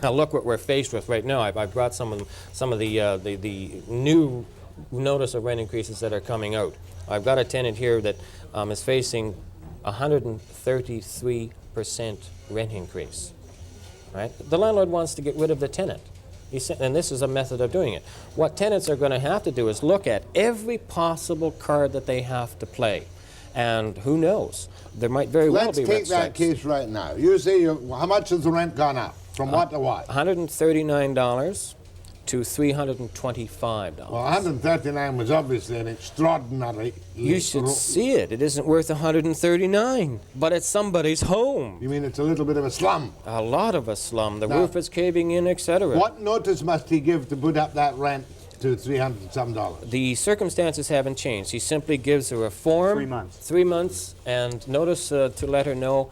Look what we're faced with right now. I brought some of the new notice of rent increases that are coming out. I've got a tenant here that is facing 133% rent increase. Right? The landlord wants to get rid of the tenant. And this is a method of doing it. What tenants are going to have to do is look at every possible card that they have to play. And who knows? There might very well be rent Let's take that case right now. You say, how much has the rent gone up? From what to what? $139 to $325. Well, 139 was obviously an extraordinary... You should see it. It isn't worth 139, but it's somebody's home. You mean it's a little bit of a slum? A lot of a slum. The roof is caving in, etc. What notice must he give to put up that rent to $300-some? The circumstances haven't changed. He simply gives her a form. 3 months. 3 months, and notice to let her know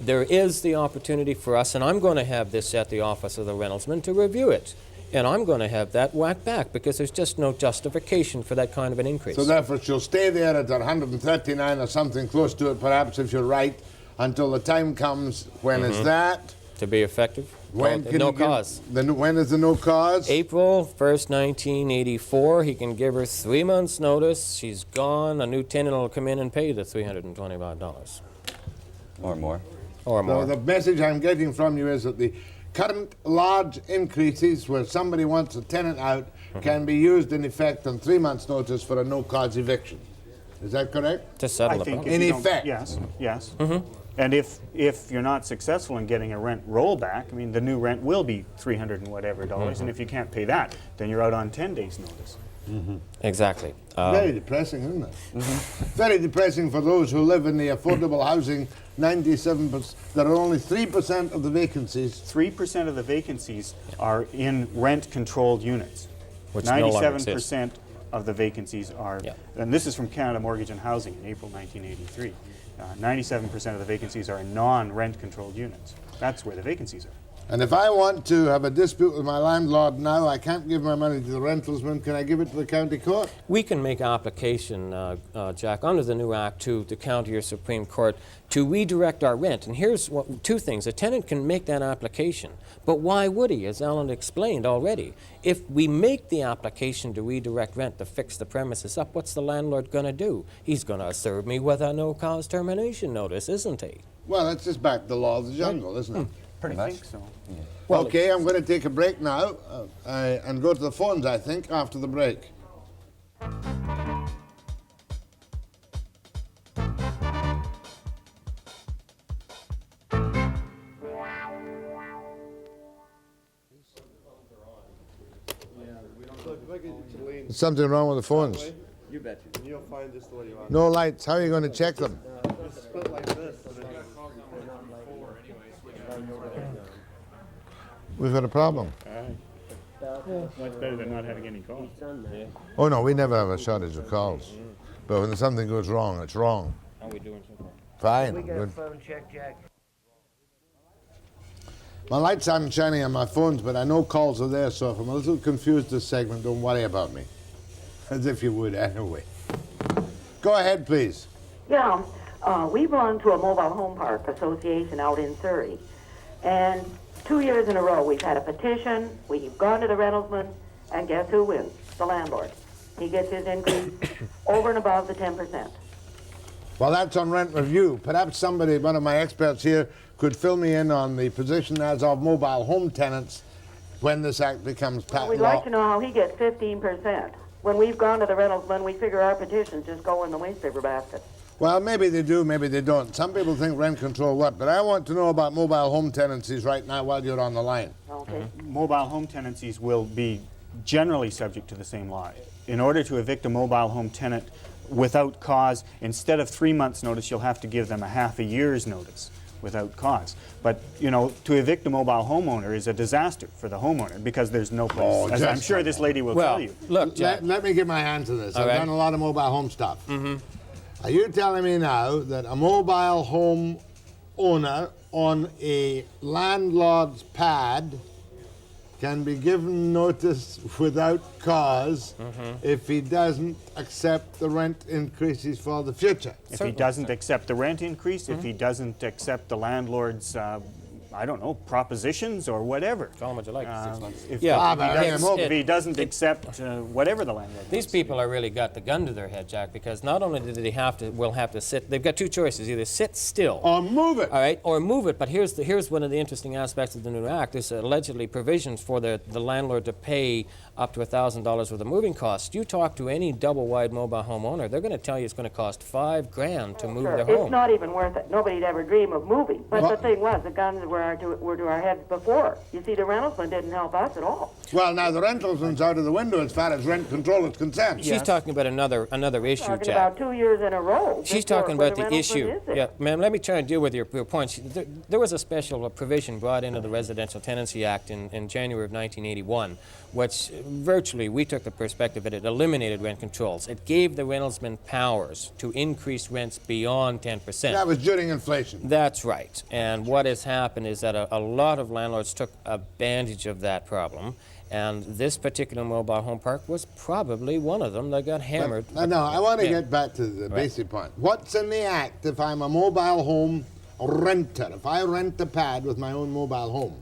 there is the opportunity for us, and I'm going to have this at the Office of the Rentalsman to review it. And I'm going to have that whacked back because there's just no justification for that kind of an increase. So therefore she'll stay there at 139 or something close to it, perhaps, if you're right, until the time comes when is that? To be effective? When Well, can no you give- cause. When is the no cause? April 1st, 1984. He can give her 3 months' notice. She's gone. A new tenant will come in and pay the $325 Or more. or So more. the message I'm getting from you is that the current large increases where somebody wants a tenant out can be used in effect on 3 months' notice for a no-cause eviction. Is that correct? To settle I the think problem. if In you don't- effect. Yes, yes. And if you're not successful in getting a rent rollback, I mean, the new rent will be $300 and whatever dollars, and if you can't pay that, then you're out on 10 days' notice. Exactly. Very depressing, isn't it? Very depressing for those who live in the affordable housing, 97%. There are only 3% of the vacancies. 3% of the vacancies are in rent-controlled units. Which no longer exist. 97% of the vacancies are, Yeah. and this is from Canada Mortgage and Housing in April 1983. 97% of the vacancies are in non-rent controlled units. That's where the vacancies are. And if I want to have a dispute with my landlord now, I can't give my money to the rentalsman. Can I give it to the county court? We can make application, Jack, under the new act to the county or Supreme Court to redirect our rent. And here's two things. A tenant can make that application, but why would he, as Allan explained already? If we make the application to redirect rent to fix the premises up, what's the landlord going to do? He's going to serve me with a no-cause termination notice, isn't he? Well, that's just back the law of the jungle, isn't it? Pretty I much. think so. Well, Okay, I'm going to take a break now and go to the phones, I think, after the break. There's something wrong with the phones. You bet you. You'll find just the way you want. No lights. How are you going to check them? Just split like this. We've got a problem. Much better than not having any calls. Oh, no, we never have a shortage of calls. But when something goes wrong, it's wrong. How are we doing so far? Fine. Good. Phone check, Jack. My lights aren't shining on my phones, but I know calls are there, so if I'm a little confused this segment, don't worry about me. As if you would anyway. Go ahead, please. Yeah, we belong to a mobile home park association out in Surrey. And 2 years in a row, we've had a petition, we've gone to the rentalsman, and guess who wins? The landlord. He gets his increase over and above the 10%. Well, that's on rent review. Perhaps somebody, one of my experts here, could fill me in on the position as of mobile home tenants when this act becomes patent We'd law. like to know how he gets 15%. When we've gone to the rentalsman, we figure our petitions just go in the waste paper basket. Well, maybe they do, maybe they don't. Some people think rent control what, but I want to know about mobile home tenancies right now while you're on the line. Okay. Mobile home tenancies will be generally subject to the same law. In order to evict a mobile home tenant without cause, instead of 3 months' notice, you'll have to give them a half a year's notice without cause. But, you know, to evict a mobile homeowner is a disaster for the homeowner because there's no place, Oh, as I'm just- sure this lady will tell you. Look, Jack. Let me get my hand to this. All I've right. done a lot of mobile home stuff. Are you telling me now that a mobile home owner on a landlord's pad can be given notice without cause if he doesn't accept the rent increases for the future? If he doesn't accept the rent increase, if he doesn't accept the landlord's, I don't know, propositions or whatever. Call him what you like. 6 months. If, Yeah, if he it's- doesn't, if he it- doesn't accept whatever the landlord These wants. people are really got the gun to their head, Jack, because not only do they will have to sit, they've got two choices, either sit still, Or move it. all right, or move it. But here's one of the interesting aspects of the new act. There's allegedly provisions for the landlord to pay up to $1,000 worth of moving costs. You talk to any double-wide mobile home owner, they're going to tell you it's going to cost $5,000 to move Sure. their It's home. not even worth it. Nobody'd ever dream of moving. But Well- the thing was, the guns were were to our heads before. You see, the rentalsman didn't help us at all. Well, now the rentalsman's out of the window as far as rent control is concerned. She's talking about another issue, Talking Jack. about 2 years in a row. She's before- talking where about the rentalsman issue. is there. Yeah, ma'am, let me try and deal with your points. There was a special provision brought into the Residential Tenancy Act in January of 1981, which virtually, we took the perspective that it eliminated rent controls. It gave the rentalsman powers to increase rents beyond 10%. That was during inflation. That's right. And what has happened is that a lot of landlords took advantage of that problem. And this particular mobile home park was probably one of them that got hammered. No, I want to Yeah. get back to the basic point. What's in the act if I'm a mobile home renter? If I rent a pad with my own mobile home,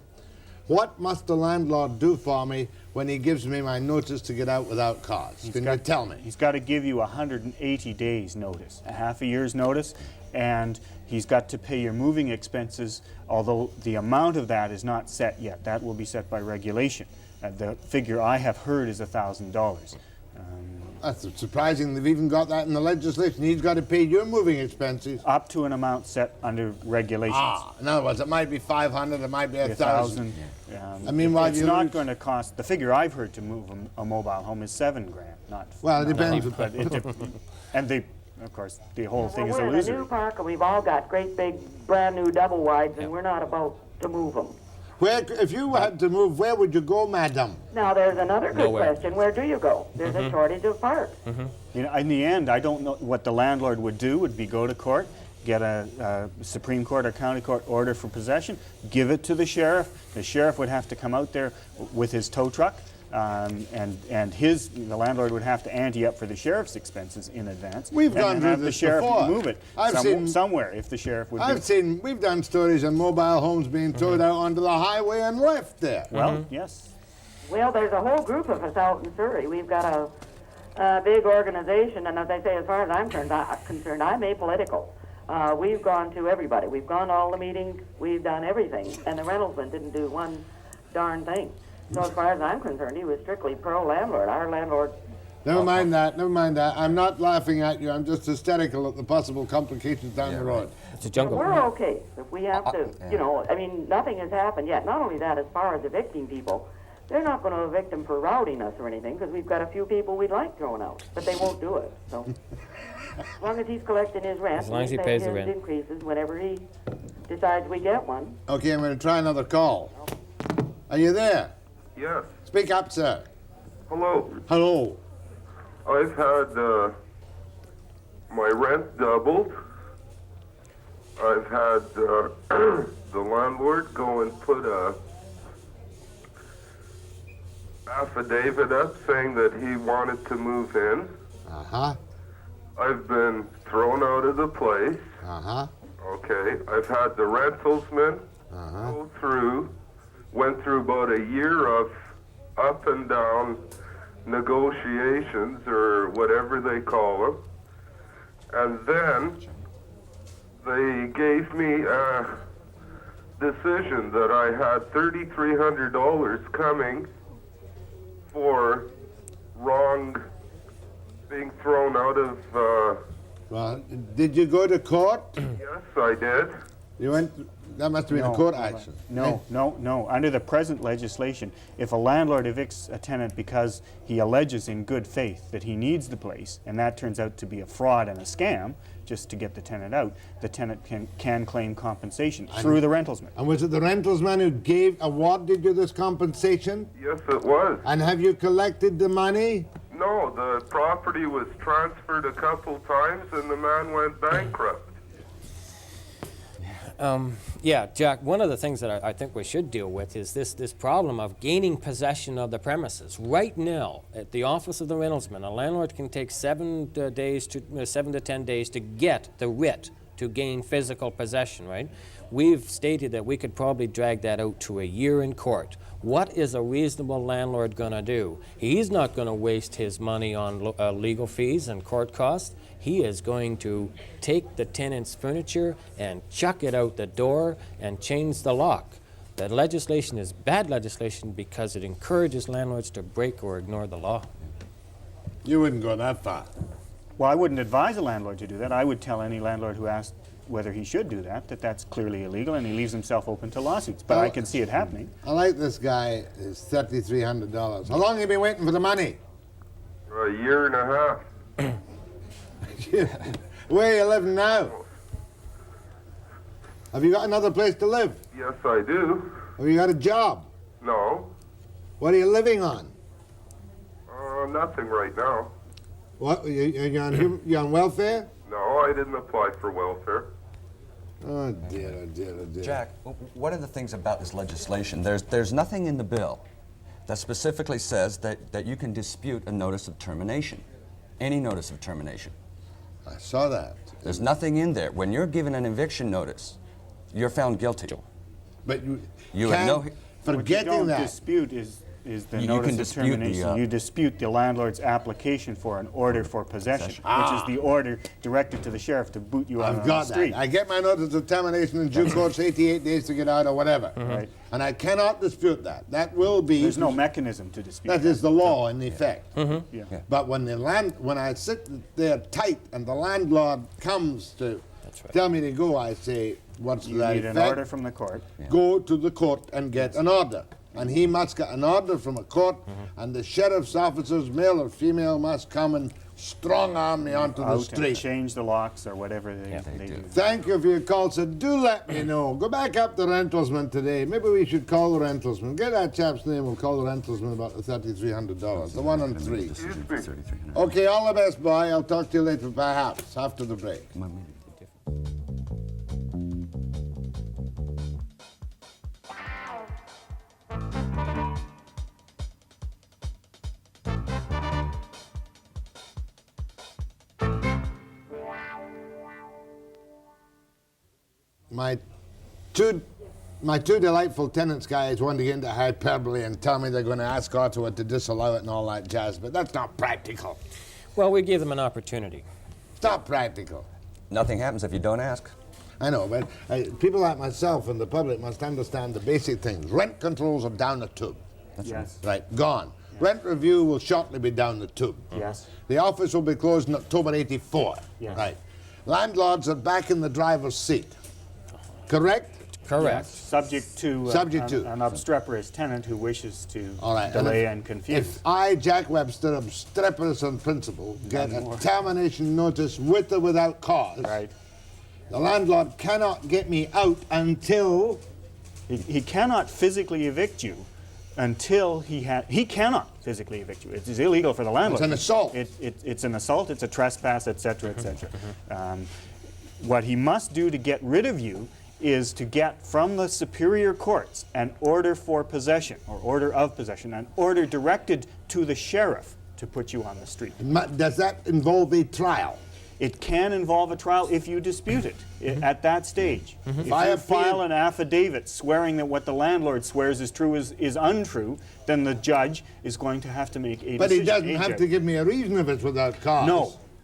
what must the landlord do for me when he gives me my notice to get out without cause? Can you tell me? He's got to give you 180 days notice, a half a year's notice, and he's got to pay your moving expenses, although the amount of that is not set yet. That will be set by regulation. The figure I have heard is $1,000. That's surprising they've even got that in the legislation. He's got to pay your moving expenses. Up to an amount set under regulations. In other words, it might be 500, it might be 1,000. I mean, while it's you not lose- going to cost. The figure I've heard to move a mobile home is $7,000, not. Well, it not depends. But and of course, the whole thing is We're in a illusory. new park, and we've all got great big, brand new double wides, and we're not about to move them. Where, if you had to move, where would you go, madam? Now, there's another good Nowhere. question. Where do you go? There's a shortage of parks. You know, in the end, I don't know what the landlord would do. Would be go to court, get a Supreme Court or County Court order for possession, give it to the sheriff. The sheriff would have to come out there with his tow truck, and the landlord would have to ante up for the sheriff's expenses in advance. We've and gone then through have the this sheriff before. move it I've seen- somewhere if the sheriff would. We've done stories on mobile homes being towed out onto the highway and left there. Well, yes. Well, there's a whole group of us out in Surrey. We've got a big organization, and as I say, as far as I'm concerned, I'm apolitical. We've gone to everybody. We've gone to all the meetings. We've done everything, and the rentalsman didn't do one darn thing. So as far as I'm concerned, he was strictly pro-landlord. Our landlord... Never mind that. I'm not laughing at you. I'm just hysterical at the possible complications down the road. It's a jungle. We're okay if we have to, you know, I mean, nothing has happened yet. Not only that, as far as evicting people, they're not going to evict them for routing us or anything, because we've got a few people we'd like thrown out, but they won't do it. So as long as he's collecting his rent, As long as he and pays the his rent. increases whenever he decides we get one. Okay, I'm going to try another call. Are you there? Yes. Speak up, sir. Hello. Hello. I've had my rent doubled. I've had the landlord go and put a affidavit up saying that he wanted to move in. Uh-huh. I've been thrown out of the place. Uh-huh. Okay. I've had the rentalsman go through, went through about a year of up and down negotiations or whatever they call them. And then they gave me a decision that I had $3,300 coming for being thrown out of, Well, did you go to court? yes, I did. You went, that must have been a court action. No. Under the present legislation, if a landlord evicts a tenant because he alleges in good faith that he needs the place, and that turns out to be a fraud and a scam, just to get the tenant out, the tenant can claim compensation through the rentalsman. And was it the rentalsman who awarded you this compensation? Yes, it was. And have you collected the money? No, the property was transferred a couple times and the man went bankrupt. Yeah, Jack, one of the things that I think we should deal with is this problem of gaining possession of the premises. Right now, at the office of the rentalsman, a landlord can take 7 to 10 days to get the writ to gain physical possession, right? We've stated that we could probably drag that out to a year in court. What is a reasonable landlord going to do? He's not going to waste his money on legal fees and court costs. He is going to take the tenant's furniture and chuck it out the door and change the lock. That legislation is bad legislation because it encourages landlords to break or ignore the law. You wouldn't go that far. Well, I wouldn't advise a landlord to do that. I would tell any landlord who asked whether he should do that, that's clearly illegal, and he leaves himself open to lawsuits. But I can see it happening. I like this guy. It's $3,300. How long have you been waiting for the money? A year and a half. Where are you living now? Have you got another place to live? Yes, I do. Have you got a job? No. What are you living on? Nothing right now. What? You on welfare? No, I didn't apply for welfare. Oh dear, oh dear, oh dear. Jack, one of the things about this legislation, there's nothing in the bill that specifically says that you can dispute a notice of termination, any notice of termination. I saw that. There's nothing in there. When you're given an eviction notice, you're found guilty. But you have no. Forgetting what you don't that. dispute is the You notice can of dispute termination. You dispute the landlord's application for an order for possession, which is the order directed to the sheriff to boot you out on I've the got street. that. I get my notice of termination in due course, 88 days to get out or whatever. Right. And I cannot dispute that. That will be. There's no mechanism to dispute That is the law in effect. Yeah. But when I sit there tight and the landlord comes to tell me to go, I say, what's You that need an effect? order from the court. Go to the court and get an order. And he must get an order from a court, and the sheriff's officers, male or female, must come and strong-arm me onto the Out and street. change the locks or whatever they do. Thank you for your call, sir. Do let me know. Go back up to Rentalsman today. Maybe we should call the Rentalsman. Get that chap's name. We'll call the Rentalsman about the $3,300. The 1 on 3. Okay, all the best, boy. I'll talk to you later, perhaps, after the break. My two delightful tenants guys want to get into hyperbole and tell me they're going to ask Ottawa to disallow it and all that jazz, but that's not practical. Well, we give them an opportunity. It's not practical. Nothing happens if you don't ask. I know, but people like myself and the public must understand the basic things. Rent controls are down the tube. Yes. Right, gone. Rent review will shortly be down the tube. Yes. The office will be closed in October '84. Yes. Right. Landlords are back in the driver's seat. Correct? Correct. Yes, subject to an obstreperous tenant who wishes to All right. delay and confuse. If I, Jack Webster, obstreperous on principle, get a termination notice with or without cause, Right. the landlord cannot get me out until... He cannot physically evict you until he cannot physically evict you. It is illegal for the landlord. It's an assault. It's an assault, it's a trespass, etc., etc. What he must do to get rid of you is to get from the superior courts an order for possession, or order of possession, an order directed to the sheriff to put you on the street. Does that involve a trial? It can involve a trial if you dispute it at that stage. If I you appeal- file an affidavit swearing that what the landlord swears is true is untrue, then the judge is going to have to make a But decision. he doesn't have to give me a reason if it's without cause.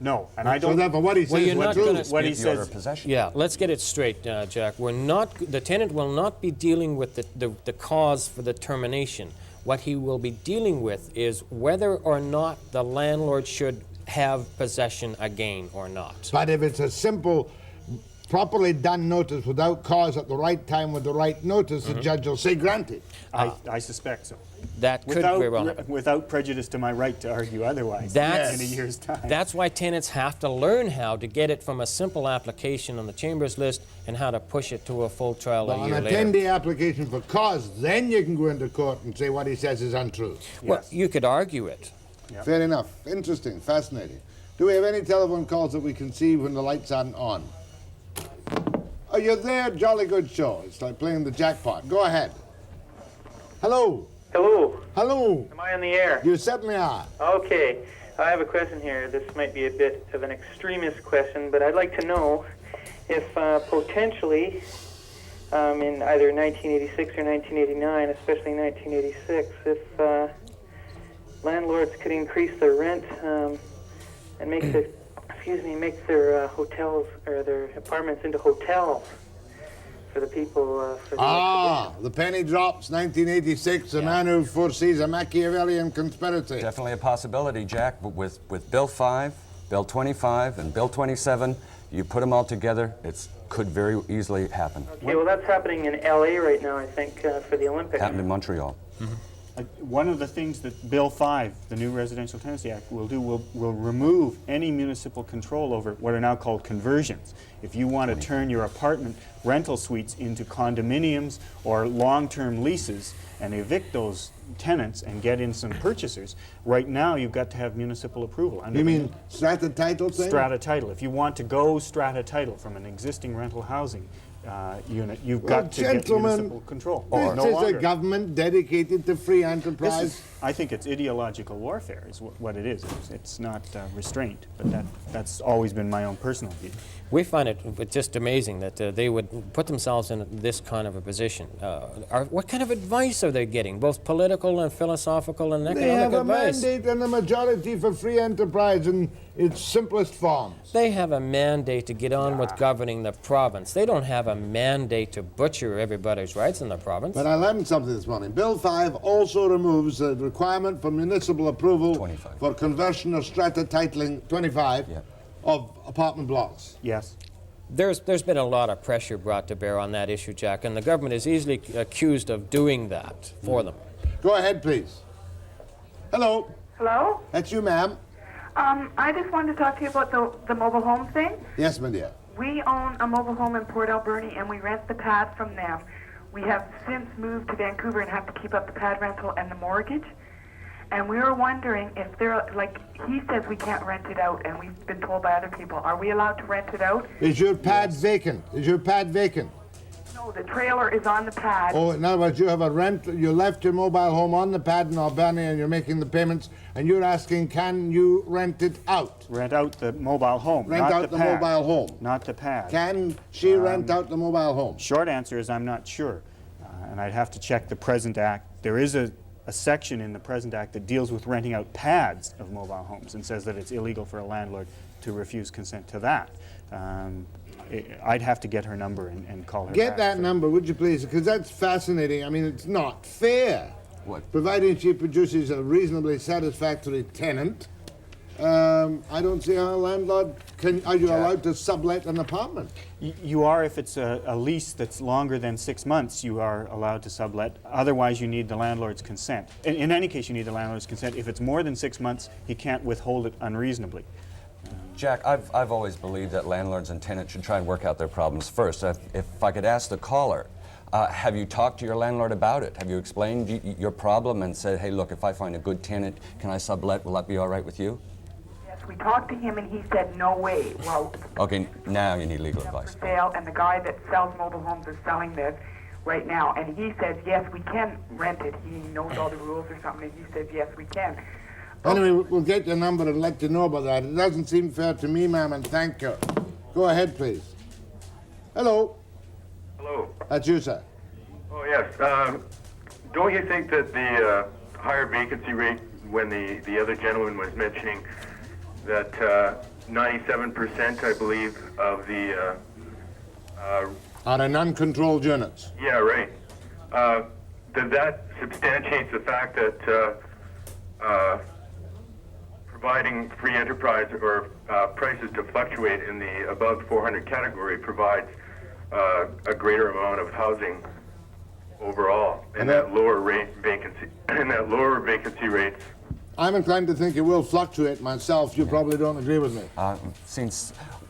No, and I So don't. therefore what he says you're is not true. gonna- What he The order says. of possession. Yeah, let's get it straight, Jack. The tenant will not be dealing with the cause for the termination. What he will be dealing with is whether or not the landlord should have possession again or not. But if it's a simple, properly done notice without cause at the right time with the right notice, the judge will say granted. I suspect so. That could very well happen. Without prejudice to my right to argue otherwise That's- in a year's time. That's why tenants have to learn how to get it from a simple application on the Chamber's list and how to push it to a full trial But a on year a later. 10-day application for cause, then you can go into court and say what he says is untrue. Well, Yes. you could argue it. Yep. Fair enough. Interesting. Fascinating. Do we have any telephone calls that we can see when the lights aren't on? Oh, you're there. Jolly good show. It's like playing the jackpot. Go ahead. Hello. Hello. Hello. Am I on the air? You certainly are. Okay. I have a question here. This might be a bit of an extremist question, but I'd like to know if potentially in either 1986 or 1989, especially 1986, if landlords could increase their rent and make their hotels or their apartments into hotels for the people. For the The penny drops, 1986, a man who foresees a Machiavellian conspiracy. Definitely a possibility, Jack, but with Bill 5, Bill 25, and Bill 27, you put them all together, it's could very easily happen. Okay, well, that's happening in LA right now, I think, for the Olympics. Happened in Montreal. One of the things that Bill 5, the new Residential Tenancy Act, will do will remove any municipal control over what are now called conversions. If you want to turn your apartment rental suites into condominiums or long-term leases and evict those tenants and get in some purchasers, right now you've got to have municipal approval. You mean strata title thing? Strata title. If you want to go strata title from an existing rental housing unit, you've got to get municipal control. This is a government dedicated to free enterprise. I think it's ideological warfare is what it is. It's not restraint, but that's always been my own personal view. We find it just amazing that they would put themselves in this kind of a position. What kind of advice are they getting, both political and philosophical and economic advice? They have a mandate and a majority for free enterprise in its simplest forms. They have a mandate to get on with governing the province. They don't have a mandate to butcher everybody's rights in the province. But I learned something this morning. Bill 5 also removes the requirement for municipal approval 25. for conversion or strata titling 25 of apartment blocks. Yes. There's been a lot of pressure brought to bear on that issue, Jack, and the government is easily accused of doing that for them. Go ahead, please. Hello. Hello? That's you, ma'am. I just wanted to talk to you about the mobile home thing. Yes, my dear. We own a mobile home in Port Alberni, and we rent the pad from them. We have since moved to Vancouver and have to keep up the pad rental and the mortgage. And we were wondering if they're, like, he says we can't rent it out, and we've been told by other people. Are we allowed to rent it out? Is your pad vacant? Is your pad vacant? No, the trailer is on the pad. Oh, in other words, you have a rent, you left your mobile home on the pad in Alberni and you're making the payments, and you're asking, can you rent it out? Rent out the mobile home, Rent not out the pad. mobile home. Not the pad. Can she rent out the mobile home? Short answer is I'm not sure. And I'd have to check the present act. There is a section in the present act that deals with renting out pads of mobile homes and says that it's illegal for a landlord to refuse consent to that. I'd have to get her number and call her Get back. that number, would you please? Because that's fascinating. I mean, it's not fair. What? Providing she produces a reasonably satisfactory tenant, I don't see how a landlord can. Are you allowed to sublet an apartment? You are if it's a lease that's longer than 6 months. You are allowed to sublet. Otherwise, you need the landlord's consent. In any case, you need the landlord's consent. If it's more than 6 months, he can't withhold it unreasonably. Jack, I've always believed that landlords and tenants should try and work out their problems first. If I could ask the caller, have you talked to your landlord about it? Have you explained your problem and said, hey, look, if I find a good tenant, can I sublet? Will that be all right with you? Yes, we talked to him, and he said, no way. Well, Okay, now you need legal for advice. sale, and the guy that sells mobile homes is selling this right now, and he says, yes, we can rent it. He knows all the rules or something, and he says, yes, we can. Anyway, we'll get your number and let you know about that. It doesn't seem fair to me, ma'am, and thank you. Go ahead, please. Hello. Hello. That's you, sir. Oh, yes. Don't you think that the higher vacancy rate, when the other gentleman was mentioning that 97%, I believe, of the... Are in uncontrolled units? Yeah, right. That substantiates the fact that providing free enterprise or prices to fluctuate in the above 400 category provides a greater amount of housing overall, and that lower rate vacancy and that lower vacancy rates. I'm inclined to think it will fluctuate myself. You probably don't agree with me.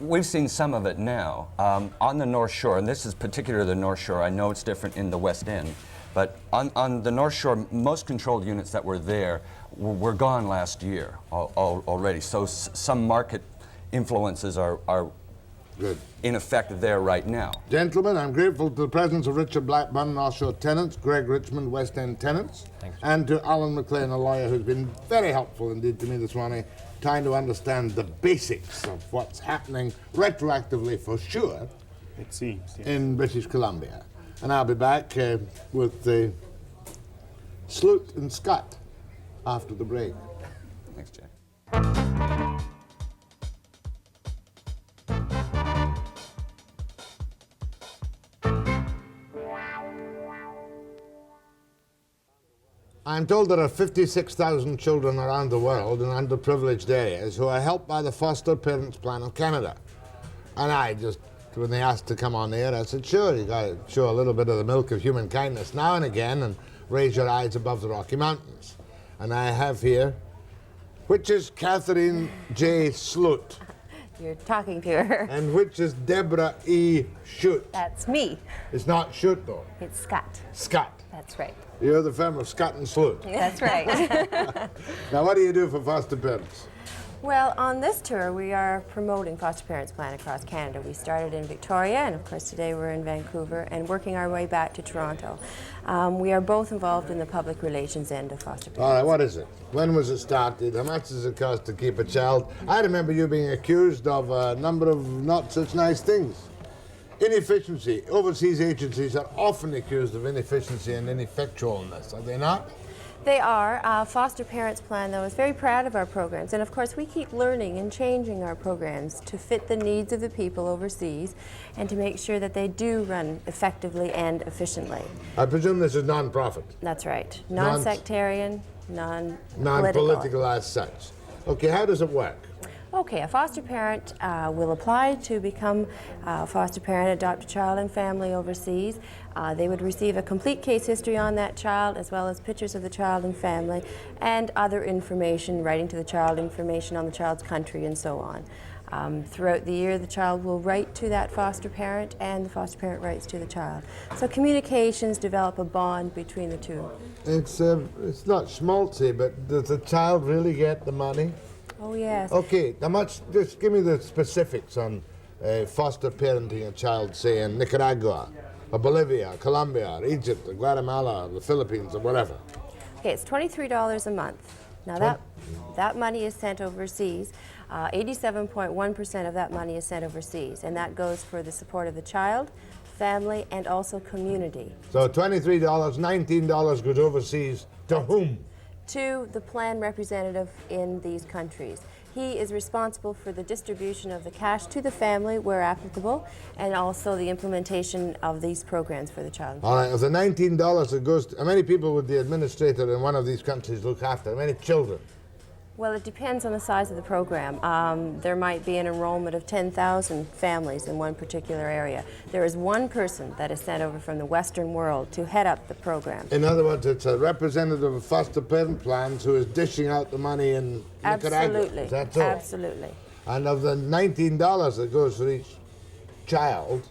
We've seen some of it now. On the North Shore, and this is particular to the North Shore, I know it's different in the West End, but on the North Shore, most controlled units that were there were gone last year already. So some market influences are good in effect there right now. Gentlemen, I'm grateful to the presence of Richard Blackburn, North Shore Tenants, Greg Richmond, West End Tenants, and to Allan MacLean, a lawyer who's been very helpful indeed to me this morning, trying to understand the basics of what's happening retroactively for sure It seems, yes. in British Columbia. And I'll be back with the Sloot and Schutt after the break. Thanks, Jack. I'm told there are 56,000 children around the world in underprivileged areas who are helped by the Foster Parents Plan of Canada. And I just when they asked to come on air. I said, sure, you got to show a little bit of the milk of human kindness now and again and raise your eyes above the Rocky Mountains. And I have here, which is Catherine J. Sloot. You're talking to her. And which is Debra E. Schutt. That's me. It's not Schutt, though. It's Schutt. Schutt. That's right. You're the firm of Schutt and Sloot. That's right. Now, what do you do for foster parents? Well, on this tour, we are promoting foster parents plan across Canada. We started in Victoria, and of course today we're in Vancouver, and working our way back to Toronto. We are both involved in the public relations end of foster parents. All right, what is it? When was it started? How much does it cost to keep a child? I remember you being accused of a number of not such nice things. Inefficiency. Overseas agencies are often accused of inefficiency and ineffectualness, are they not? They are. Foster Parents Plan, though, is very proud of our programs. And of course, we keep learning and changing our programs to fit the needs of the people overseas and to make sure that they do run effectively and efficiently. I presume this is non-profit. That's right. Non-sectarian, non-political. Non-political as such. Okay, how does it work? Okay, a foster parent will apply to become a foster parent, adopt a child and family overseas. They would receive a complete case history on that child, as well as pictures of the child and family, and other information, writing to the child, information on the child's country, and so on. Throughout the year, the child will write to that foster parent, and the foster parent writes to the child. So communications develop a bond between the two. It's not schmaltzy, but does the child really get the money? Oh, yes. Okay, how much, just give me the specifics on foster parenting a child, say, in Nicaragua, or Bolivia, or Colombia, or Egypt, or Guatemala, or the Philippines, or whatever. Okay, it's $23 a month. Now that money is sent overseas. 87.1% of that money is sent overseas, and that goes for the support of the child, family, and also community. So $23, $19 goes overseas to whom? To the plan representative in these countries. He is responsible for the distribution of the cash to the family where applicable, and also the implementation of these programs for the child. All right, of the $19 that goes to, how many people would the administrator in one of these countries look after? How many children? Well, it depends on the size of the program. There might be an enrollment of 10,000 families in one particular area. There is one person that is sent over from the Western world to head up the program. In other words, it's a representative of foster parent plans who is dishing out the money in Nicaragua. Absolutely. Is that so? Absolutely. And of the $19 that goes for each child,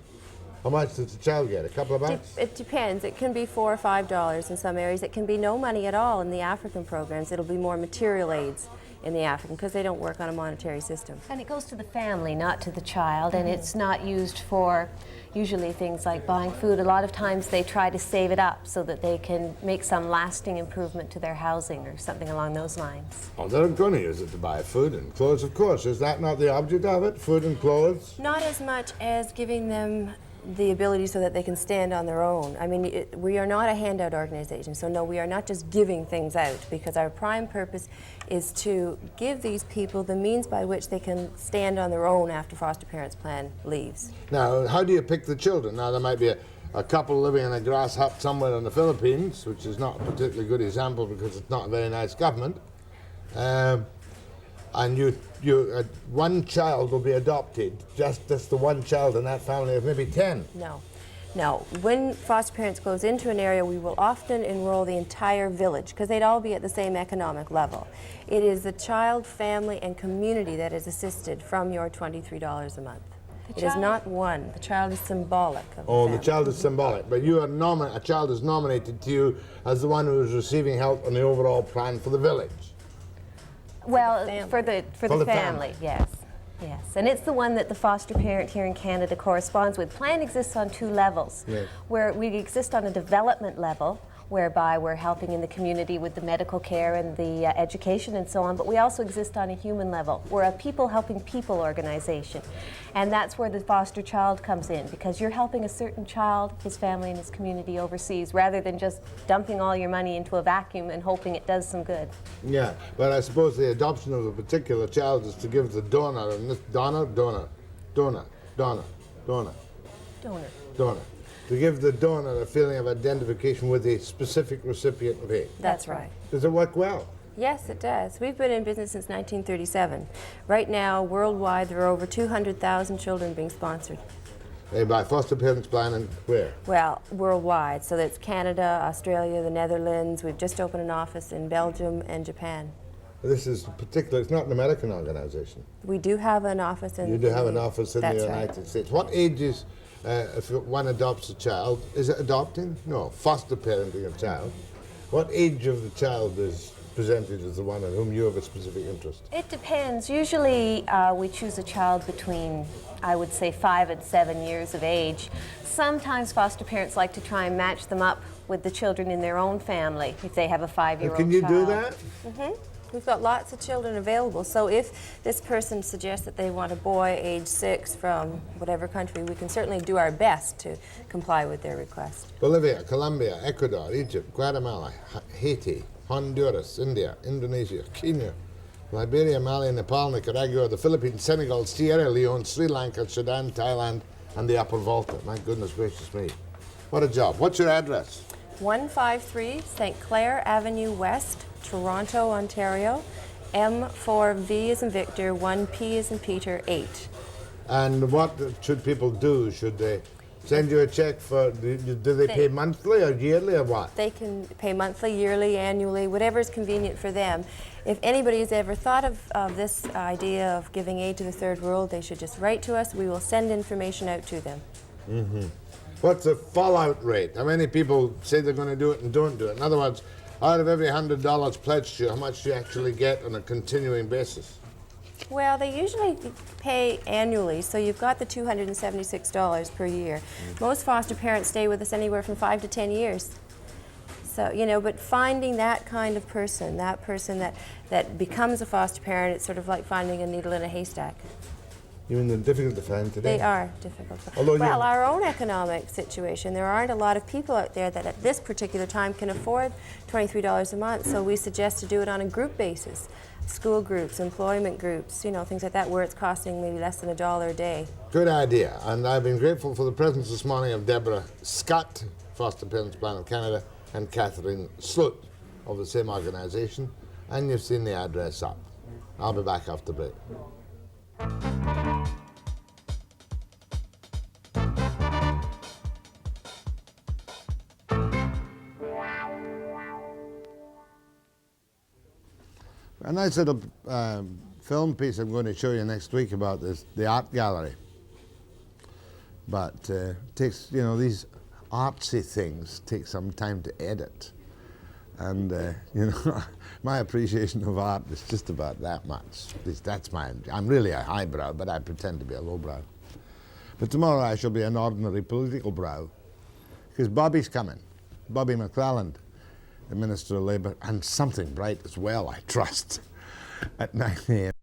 how much does the child get? A couple of bucks? It depends. It can be $4 or $5 in some areas. It can be no money at all in the African programs. It'll be more material aids in the African because they don't work on a monetary system. And it goes to the family, not to the child, and it's not used for usually things like buying food. A lot of times they try to save it up so that they can make some lasting improvement to their housing or something along those lines. Oh, they're going to use it to buy food and clothes, of course. Is that not the object of it, food and clothes? Not as much as giving them the ability so that they can stand on their own. I mean, we are not a handout organization, so no, we are not just giving things out, because our prime purpose is to give these people the means by which they can stand on their own after foster parents plan leaves. Now, how do you pick the children? Now, there might be a couple living in a grass hut somewhere in the Philippines, which is not a particularly good example because it's not a very nice government. And one child will be adopted, just the one child in that family of maybe 10. No. When foster parents goes into an area, we will often enroll the entire village because they'd all be at the same economic level. It is the child, family, and community that is assisted from your $23 a month. It is not one. The child is symbolic of the family. The child is symbolic, but you are a child is nominated to you as the one who is receiving help on the overall plan for the village. Well, for the family, yes. Yes, and it's the one that the foster parent here in Canada corresponds with. Plan exists on two levels, where we exist on a development level, whereby we're helping in the community with the medical care and the education and so on, but we also exist on a human level. We're a people helping people organization, and that's where the foster child comes in, because you're helping a certain child, his family, and his community overseas, rather than just dumping all your money into a vacuum and hoping it does some good. Yeah, but I suppose the adoption of a particular child is to give the donor, and this donor, to give the donor a feeling of identification with a specific recipient of aid. That's right. Does it work well? Yes, it does. We've been in business since 1937. Right now, worldwide, there are over 200,000 children being sponsored. By foster parents planning where? Well, worldwide. So that's Canada, Australia, the Netherlands. We've just opened an office in Belgium and Japan. This is particular, it's not an American organization. We do have an office in You do have an office in the that's United right. States. What age is, if one adopts a child, is it adopting? No, foster parenting a child. What age of the child is presented as the one in whom you have a specific interest? It depends. Usually we choose a child between, I would say, 5 and 7 years of age. Sometimes foster parents like to try and match them up with the children in their own family if they have a 5-year-old Can you child. do that? Mm-hmm. We've got lots of children available. So if this person suggests that they want a boy age 6 from whatever country, we can certainly do our best to comply with their request. Bolivia, Colombia, Ecuador, Egypt, Guatemala, Haiti, Honduras, India, Indonesia, Kenya, Liberia, Mali, Nepal, Nicaragua, the Philippines, Senegal, Sierra Leone, Sri Lanka, Sudan, Thailand, and the Upper Volta. My goodness gracious me. What a job. What's your address? 153 St. Clair Avenue West, Toronto, Ontario. M4V as in Victor, 1P as in Peter, 8. And what should people do? Should they send you a check for, do they pay monthly or yearly or what? They can pay monthly, yearly, annually, whatever is convenient for them. If anybody has ever thought of this idea of giving aid to the third world, they should just write to us. We will send information out to them. Mm-hmm. What's the fallout rate? How many people say they're going to do it and don't do it? In other words, out of every $100 pledged to you, how much do you actually get on a continuing basis? Well, they usually pay annually, so you've got the $276 per year. Most foster parents stay with us anywhere from 5 to 10 years. So, you know, but finding that kind of person, that becomes a foster parent, it's sort of like finding a needle in a haystack. You mean they're difficult to find today? They are difficult to find. Although well, our own economic situation, there aren't a lot of people out there that at this particular time can afford $23 a month, so we suggest to do it on a group basis. School groups, employment groups, you know, things like that, where it's costing maybe less than $1 a day. Good idea, and I've been grateful for the presence this morning of Debra Schutt, Foster Parents Plan of Canada, and Catherine Sloot of the same organisation, and you've seen the address up. I'll be back after break. A nice little film piece I'm going to show you next week about this, the art gallery. But takes, you know, these artsy things take some time to edit. And, you know, my appreciation of art is just about that much. At least that's I'm really a highbrow, but I pretend to be a lowbrow. But tomorrow I shall be an ordinary political brow, because Bobby's coming. Bobby McClelland, the Minister of Labour, and something bright as well, I trust, at 9 a.m.